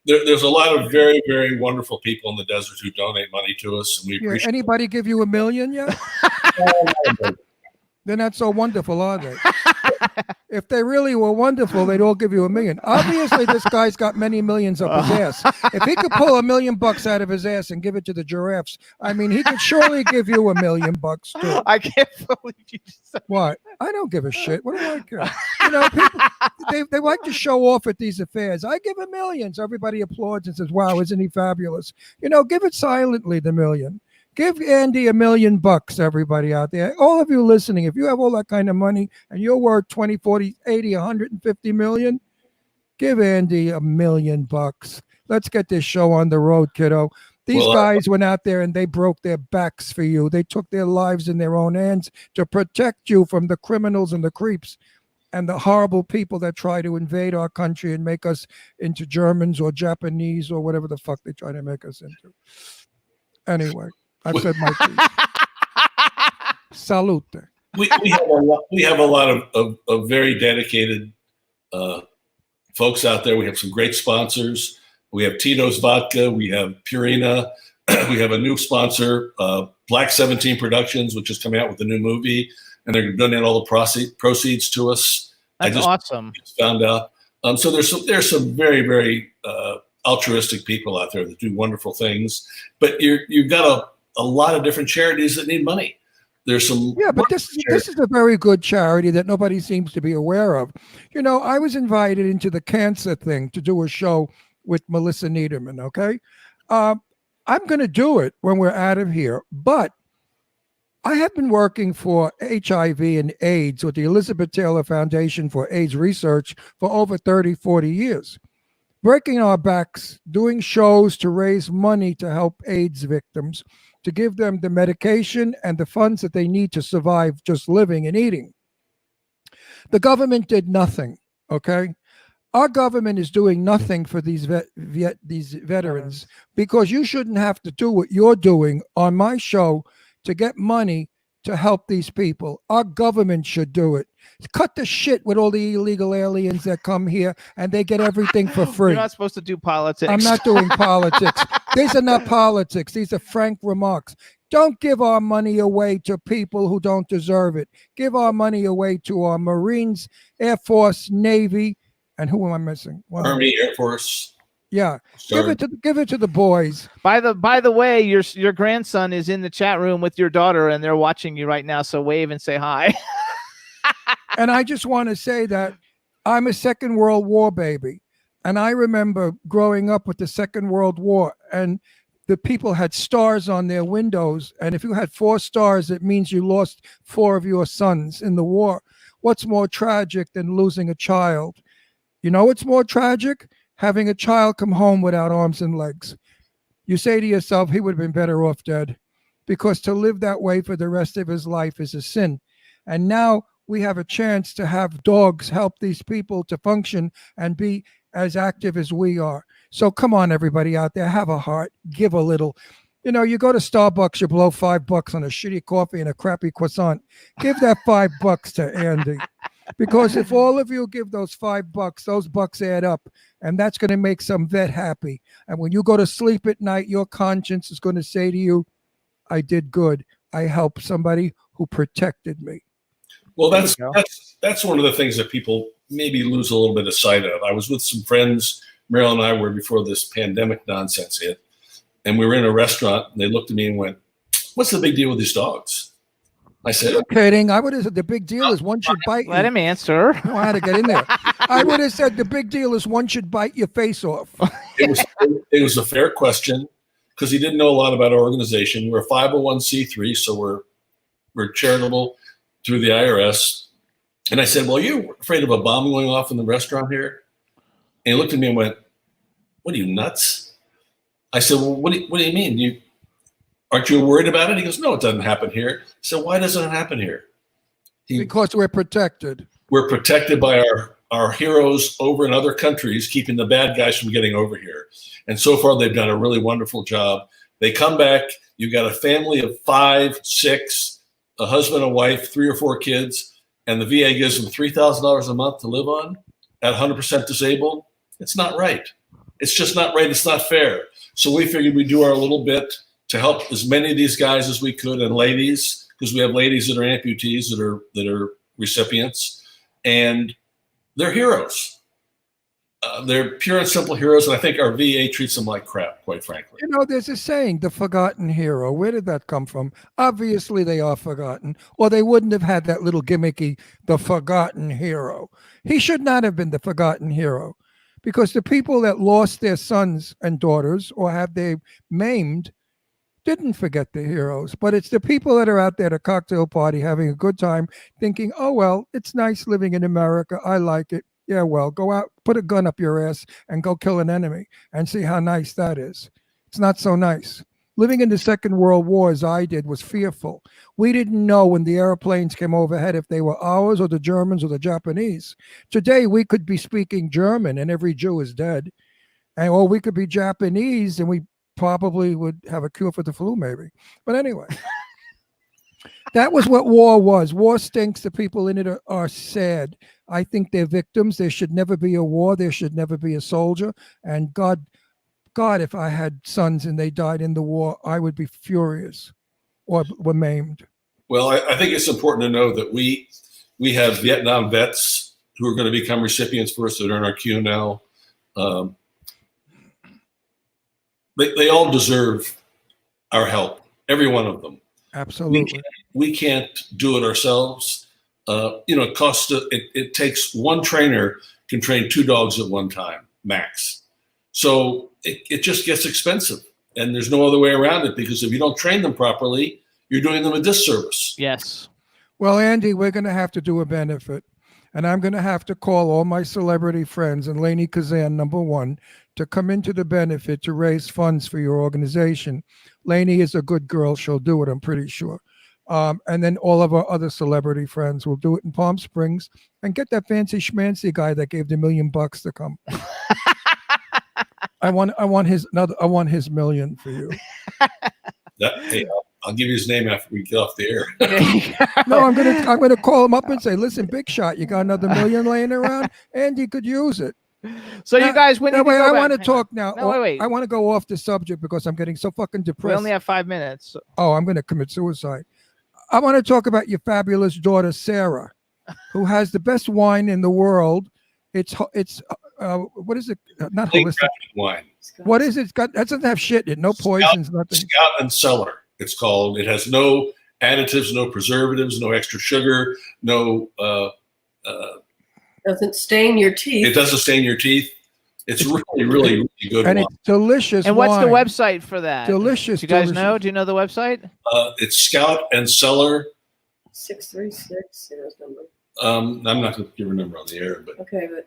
There's a lot of very, very wonderful people in the desert who donate money to us, and we appreciate.
Anybody give you $1 million yet? They're not so wonderful, are they? If they really were wonderful, they'd all give you $1 million. Obviously, this guy's got many millions up his ass. If he could pull $1 million out of his ass and give it to the giraffes, I mean, he could surely give you $1 million too.
I can't believe you said
what? I don't give a shit. What do I care? You know, people, they like to show off at these affairs. I give $1 million. So everybody applauds and says, wow, isn't he fabulous? You know, give it silently, the $1 million. Give Andy $1 million, everybody out there. All of you listening, if you have all that kind of money and you're worth 20, 40, 80, 150 million, give Andy $1 million. Let's get this show on the road, kiddo. These guys went out there and they broke their backs for you. They took their lives in their own hands to protect you from the criminals and the creeps and the horrible people that try to invade our country and make us into Germans or Japanese or whatever the fuck they try to make us into. Anyway. I've said my piece. Salute.
We have a lot of very dedicated folks out there. We have some great sponsors. We have Tito's Vodka. We have Purina. We have a new sponsor, Black 17 Productions, which is coming out with a new movie, and they're donating all the proceeds to us.
That's awesome.
Found out. So there's some very, very altruistic people out there that do wonderful things. But you've got a lot of different charities that need money. There's some.
Yeah, but this is a very good charity that nobody seems to be aware of. You know, I was invited into the cancer thing to do a show with Melissa Niederman, okay? I'm going to do it when we're out of here, but I have been working for HIV and AIDS with the Elizabeth Taylor Foundation for AIDS Research for over 30, 40 years. Breaking our backs, doing shows to raise money to help AIDS victims, to give them the medication and the funds that they need to survive just living and eating. The government did nothing, okay? Our government is doing nothing for these these veterans because you shouldn't have to do what you're doing on my show to get money to help these people. Our government should do it. Cut the shit with all the illegal aliens that come here and they get everything for free.
You're not supposed to do politics.
I'm not doing politics. These are not politics. These are frank remarks. Don't give our money away to people who don't deserve it. Give our money away to our Marines, Air Force, Navy, and who am I missing?
Army, Air Force.
Yeah,
Sorry.
give it to the boys.
By the way, your grandson is in the chat room with your daughter, and they're watching you right now. So wave and say hi.
And I just want to say that I'm a Second World War baby, and I remember growing up with the Second World War, and the people had stars on their windows, and if you had 4 stars, it means you lost 4 of your sons in the war. What's more tragic than losing a child? You know what's more tragic? Having a child come home without arms and legs. You say to yourself, he would have been better off dead, because to live that way for the rest of his life is a sin. And now we have a chance to have dogs help these people to function and be as active as we are. So come on, everybody out there, have a heart, give a little. You know, you go to Starbucks, you blow $5 on a shitty coffee and a crappy croissant. Give that $5 to Andy. Because if all of you give those $5, those bucks add up, and that's going to make some vet happy. And when you go to sleep at night, your conscience is going to say to you, I did good. I helped somebody who protected me.
Well, that's one of the things that people maybe lose a little bit of sight of. I was with some friends, Marylynn and I were, before this pandemic nonsense hit, and we were in a restaurant, and they looked at me and went, "What's the big deal with these dogs?" I said,
I'm kidding. I would have said the big deal is one should bite you.
Let him answer.
I know how to get in there. I would have said the big deal is one should bite your face off.
It was a fair question because he didn't know a lot about our organization. We're a 501c3, so we're charitable through the IRS. And I said, well, you afraid of a bomb going off in the restaurant here? And he looked at me and went, what are you, nuts? I said, well, what do you mean? Aren't you worried about it? He goes, no, it doesn't happen here. So why doesn't it happen here?
Because we're protected.
We're protected by our heroes over in other countries, keeping the bad guys from getting over here. And so far, they've done a really wonderful job. They come back. You've got a family of 5, 6, a husband, a wife, 3 or 4 kids, and the VA gives them $3,000 a month to live on at 100% disabled. It's not right. It's just not right. It's not fair. So we figured we'd do our little bit to help as many of these guys as we could, and ladies, because we have ladies that are amputees that are recipients, and they're heroes. They're pure and simple heroes, and I think our VA treats them like crap, quite frankly.
You know, there's a saying, the forgotten hero. Where did that come from? Obviously, they are forgotten, or they wouldn't have had that little gimmicky, the forgotten hero. He should not have been the forgotten hero, because the people that lost their sons and daughters or have they maimed didn't forget the heroes, but it's the people that are out there at a cocktail party having a good time thinking, oh, well, it's nice living in America. I like it. Yeah, well, go out, put a gun up your ass and go kill an enemy and see how nice that is. It's not so nice. Living in the Second World War, as I did, was fearful. We didn't know when the airplanes came overhead if they were ours or the Germans or the Japanese. Today, we could be speaking German and every Jew is dead. Or we could be Japanese and we probably would have a cure for the flu, maybe. But anyway, that was what war was. War stinks. The people in it are sad. I think they're victims. There should never be a war. There should never be a soldier. And God, if I had sons and they died in the war, I would be furious or were maimed.
Well, I think it's important to know that we have Vietnam vets who are going to become recipients for us that are in our queue now. They all deserve our help, every one of them.
Absolutely.
We can't do it ourselves. It costs. It takes one trainer can train 2 dogs at one time, max. So it just gets expensive, and there's no other way around it, because if you don't train them properly, you're doing them a disservice.
Yes.
Well, Andy, we're going to have to do a benefit, and I'm going to have to call all my celebrity friends and Lainey Kazan, #1, to come into the benefit to raise funds for your organization. Lainey is a good girl. She'll do it, I'm pretty sure. And then all of our other celebrity friends will do it in Palm Springs, and get that fancy schmancy guy that gave the $1 million to come. I want his $1 million for you.
Hey, I'll give you his name after we get off the air.
No, I'm gonna call him up and say, listen, big shot, you got another $1 million laying around? Andy could use it.
So now, you guys, when
I
back.
want to talk now.
No, wait.
I want to go off the subject because I'm getting so fucking depressed.
We only have 5 minutes.
Oh, I'm going to commit suicide. I want to talk about your fabulous daughter, Sarah, who has the best wine in the world. It's what is it? Not holistic
wine.
What is it? That doesn't have shit in it. No poisons, nothing.
Scout and Cellar. It's called. It has no additives, no preservatives, no extra sugar, no.
Doesn't stain your teeth.
It doesn't stain your teeth. It's really, really, really good
And
wine.
it's delicious.
And what's
wine.
the website for that?
Delicious.
Do you guys
delicious.
know? Do you know the website?
It's Scout and Cellar.
636 Sarah's number.
I'm not going to give her number on the air, but
Okay, but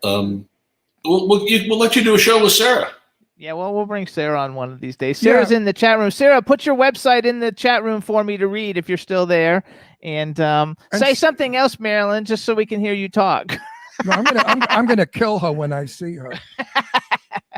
we'll let you do a show with Sarah.
Yeah, well, we'll bring Sarah on one of these days. Sarah's in the chat room. Sarah, put your website in the chat room for me to read if you're still there, and say something else, Marylynn, just so we can hear you talk.
No, I'm gonna kill her when I see her.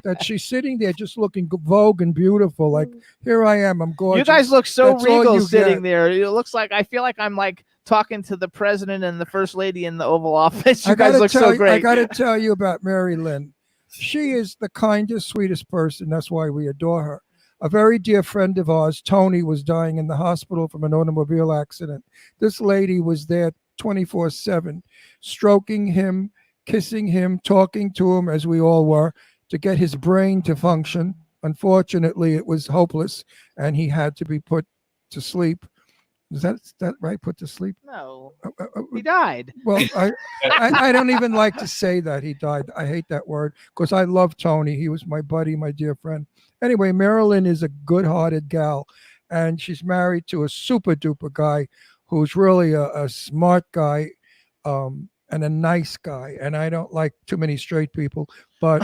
That she's sitting there just looking vogue and beautiful. Like, here I am. I'm gorgeous.
You guys look so
That's all
regal
you
sitting
get.
there. It looks like I feel like I'm like talking to the president and the first lady in the Oval Office. You guys look so great.
I got to tell you about Marylynn. She is the kindest, sweetest person. That's why we adore her. A very dear friend of ours, Tony, was dying in the hospital from an automobile accident. This lady was there 24/7, stroking him, kissing him, talking to him, as we all were, to get his brain to function. Unfortunately, it was hopeless, and he had to be put to sleep. Is that right? Put to sleep?
No, he died.
Well, I don't even like to say that he died. I hate that word because I love Tony. He was my buddy, my dear friend. Anyway, Marylynn is a good-hearted gal, and she's married to a super-duper guy who's really a smart guy and a nice guy. And I don't like too many straight people, but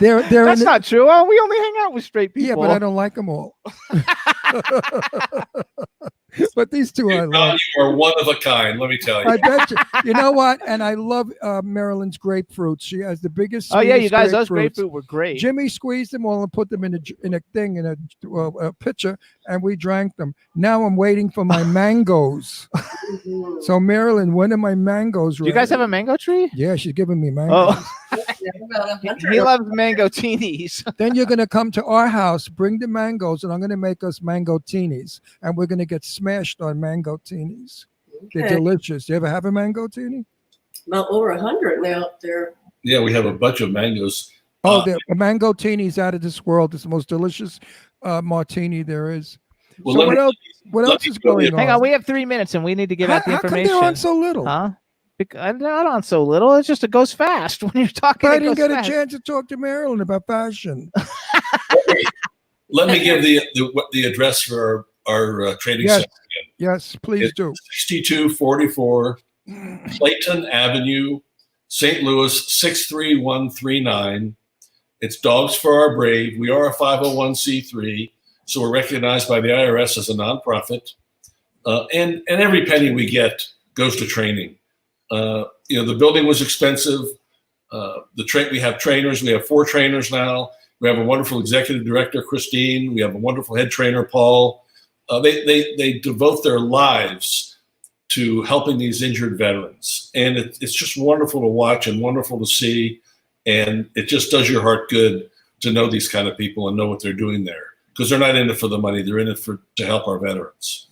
That's not true. Oh, we only hang out with straight people.
Yeah, but I don't like them all. But these two I love.
You are one of a kind, let me tell you.
I bet you. You know what? And I love Marylynn's grapefruits. She has the biggest.
Oh yeah, you guys, those
grapefruits.
grapefruit were great.
Jimmy squeezed them all and put them in a pitcher, and we drank them. Now I'm waiting for my mangoes. So Marylynn, when are my mangoes ready?
Do you guys have a mango tree?
Yeah, she's giving me mangoes.
He loves mango teenies.
Then you're gonna come to our house, bring the mangoes, and I'm gonna make us mango teenies, and we're gonna get smashed on mango teenies. They're
Okay.
delicious. You ever have a mango teenie?
About over 100 now there.
Yeah, we have a bunch of mangoes.
Oh, the mango teenies out of this world. It's the most delicious martini there is.
Well,
So
let
what
me-
else? What
let
else
me
is
tell you-
going on?
Hang on, we have 3 minutes and we need to get out the
How come
information.
they're on so little?
Huh? I'm not on so little. It's just it goes fast when you're talking.
But I
it
didn't
goes
get
fast.
a chance to talk to Marylynn about fashion.
Let me give the address for our trading
Yes,
center.
yes, please
It's
do.
6244 Clayton Avenue, St. Louis 63139. It's Dogs for Our Brave. We are a 501c3, so we're recognized by the IRS as a nonprofit. And every penny we get goes to training. The building was expensive. We have trainers. We have 4 trainers now. We have a wonderful executive director, Christine. We have a wonderful head trainer, Paul. They devote their lives to helping these injured veterans. And it's just wonderful to watch and wonderful to see. And it just does your heart good to know these kind of people and know what they're doing there. Because they're not in it for the money. They're in it to help our veterans.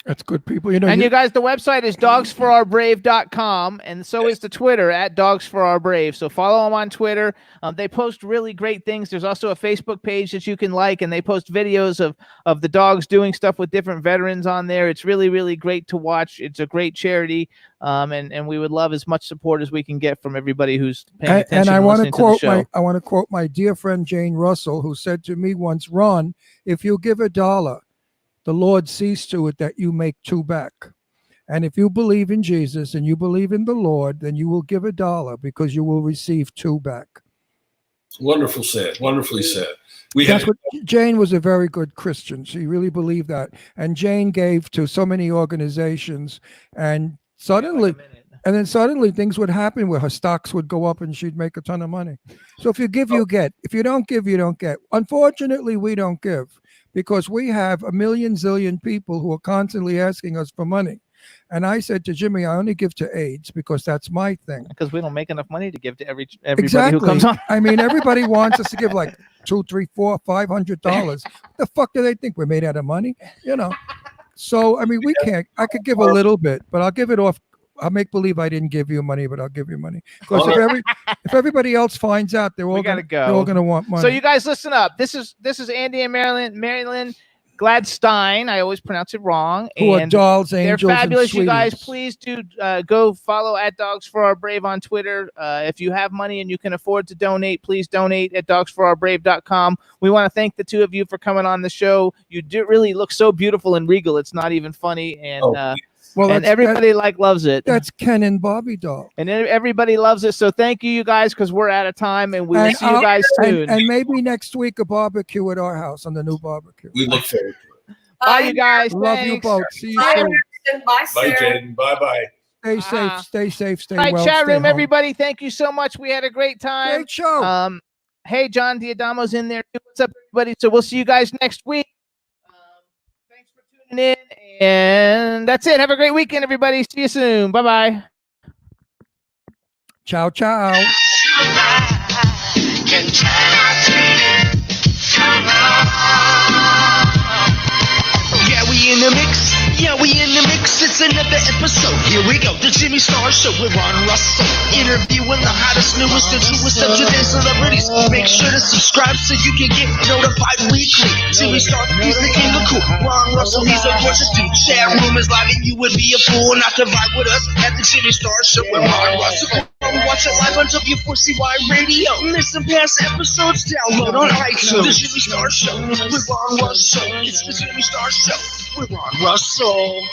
That's good people. You know,
And you guys, the website is dogsforourbrave.com, and so is the Twitter at dogsforourbrave. So follow them on Twitter. They post really great things. There's also a Facebook page that you can like, and they post videos of the dogs doing stuff with different veterans on there. It's really, really great to watch. It's a great charity, and we would love as much support as we can get from everybody who's paying attention
and I
and
want to
listening to the show.
I want to quote my dear friend Jane Russell, who said to me once, "Ron, if you give $1, the Lord sees to it that you make 2 back. And if you believe in Jesus and you believe in the Lord, then you will give $1 because you will receive 2 back."
Wonderful said. Wonderfully said.
That's what Jane was a very good Christian. She really believed that. And Jane gave to so many organizations, and suddenly things would happen where her stocks would go up and she'd make a ton of money. So if you give, you get. If you don't give, you don't get. Unfortunately, we don't give because we have a million zillion people who are constantly asking us for money. And I said to Jimmy, I only give to AIDS because that's my thing.
Because we don't make enough money to give to everybody
Exactly.
who comes on.
I mean, everybody wants us to give like $200, $300, $400, $500. What the fuck do they think we're made out of money? You know. So I mean, we can't. I could give a little bit, but I'll give it off. I'll make believe I didn't give you money, but I'll give you money because if everybody else finds out, they're all going to want money.
So you guys listen up. This is Andy and Marylynn Gladstein. I always pronounce it wrong.
Who are dolls, angels,
they're fabulous.
and
You guys, please do go follow at Dogs for Our Brave on Twitter. If you have money and you can afford to donate, please donate at dogsforourbrave.com. We want to thank the two of you for coming on the show. You do really look so beautiful and regal. It's not even funny. And and everybody loves it.
That's Ken and Bobby doll.
And everybody loves it. So thank you guys, because we're out of time, and we will see you guys soon.
And maybe next week a barbecue at our house on the new barbecue.
We look forward to it.
Bye, you guys.
Love
Thanks.
you both. See you
Bye,
soon.
Kristen. Bye,
Bye,
Sarah.
Jaden. Bye-bye.
Stay safe. Stay safe. Stay
All right,
well.
chat
stay
room,
home.
everybody. Thank you so much. We had a great time.
Great show.
Hey, John Diadamo's in there. What's up, everybody? So we'll see you guys next week. Thanks for tuning in. And that's it. Have a great weekend, everybody. See you soon. Bye-bye.
Ciao, ciao.
Yeah, we in the mix. Yeah, we in the mix. It's another episode. Here we go. The Jimmy Star Show with Ron Russell. Interviewing the hottest, newest, and truest of today's celebrities. Make sure to subscribe so you can get notified weekly. Jimmy Star, he's the king of cool. Ron Russell, he's a gorgeous dude. Chat room is live and you would be a fool not to vibe with us at the Jimmy Star Show with Ron Russell. Watch it live on W4CY Radio. Listen past episodes, download on iTunes. The Jimmy Star Show with Ron Russell. It's the Jimmy Star Show with Ron Russell.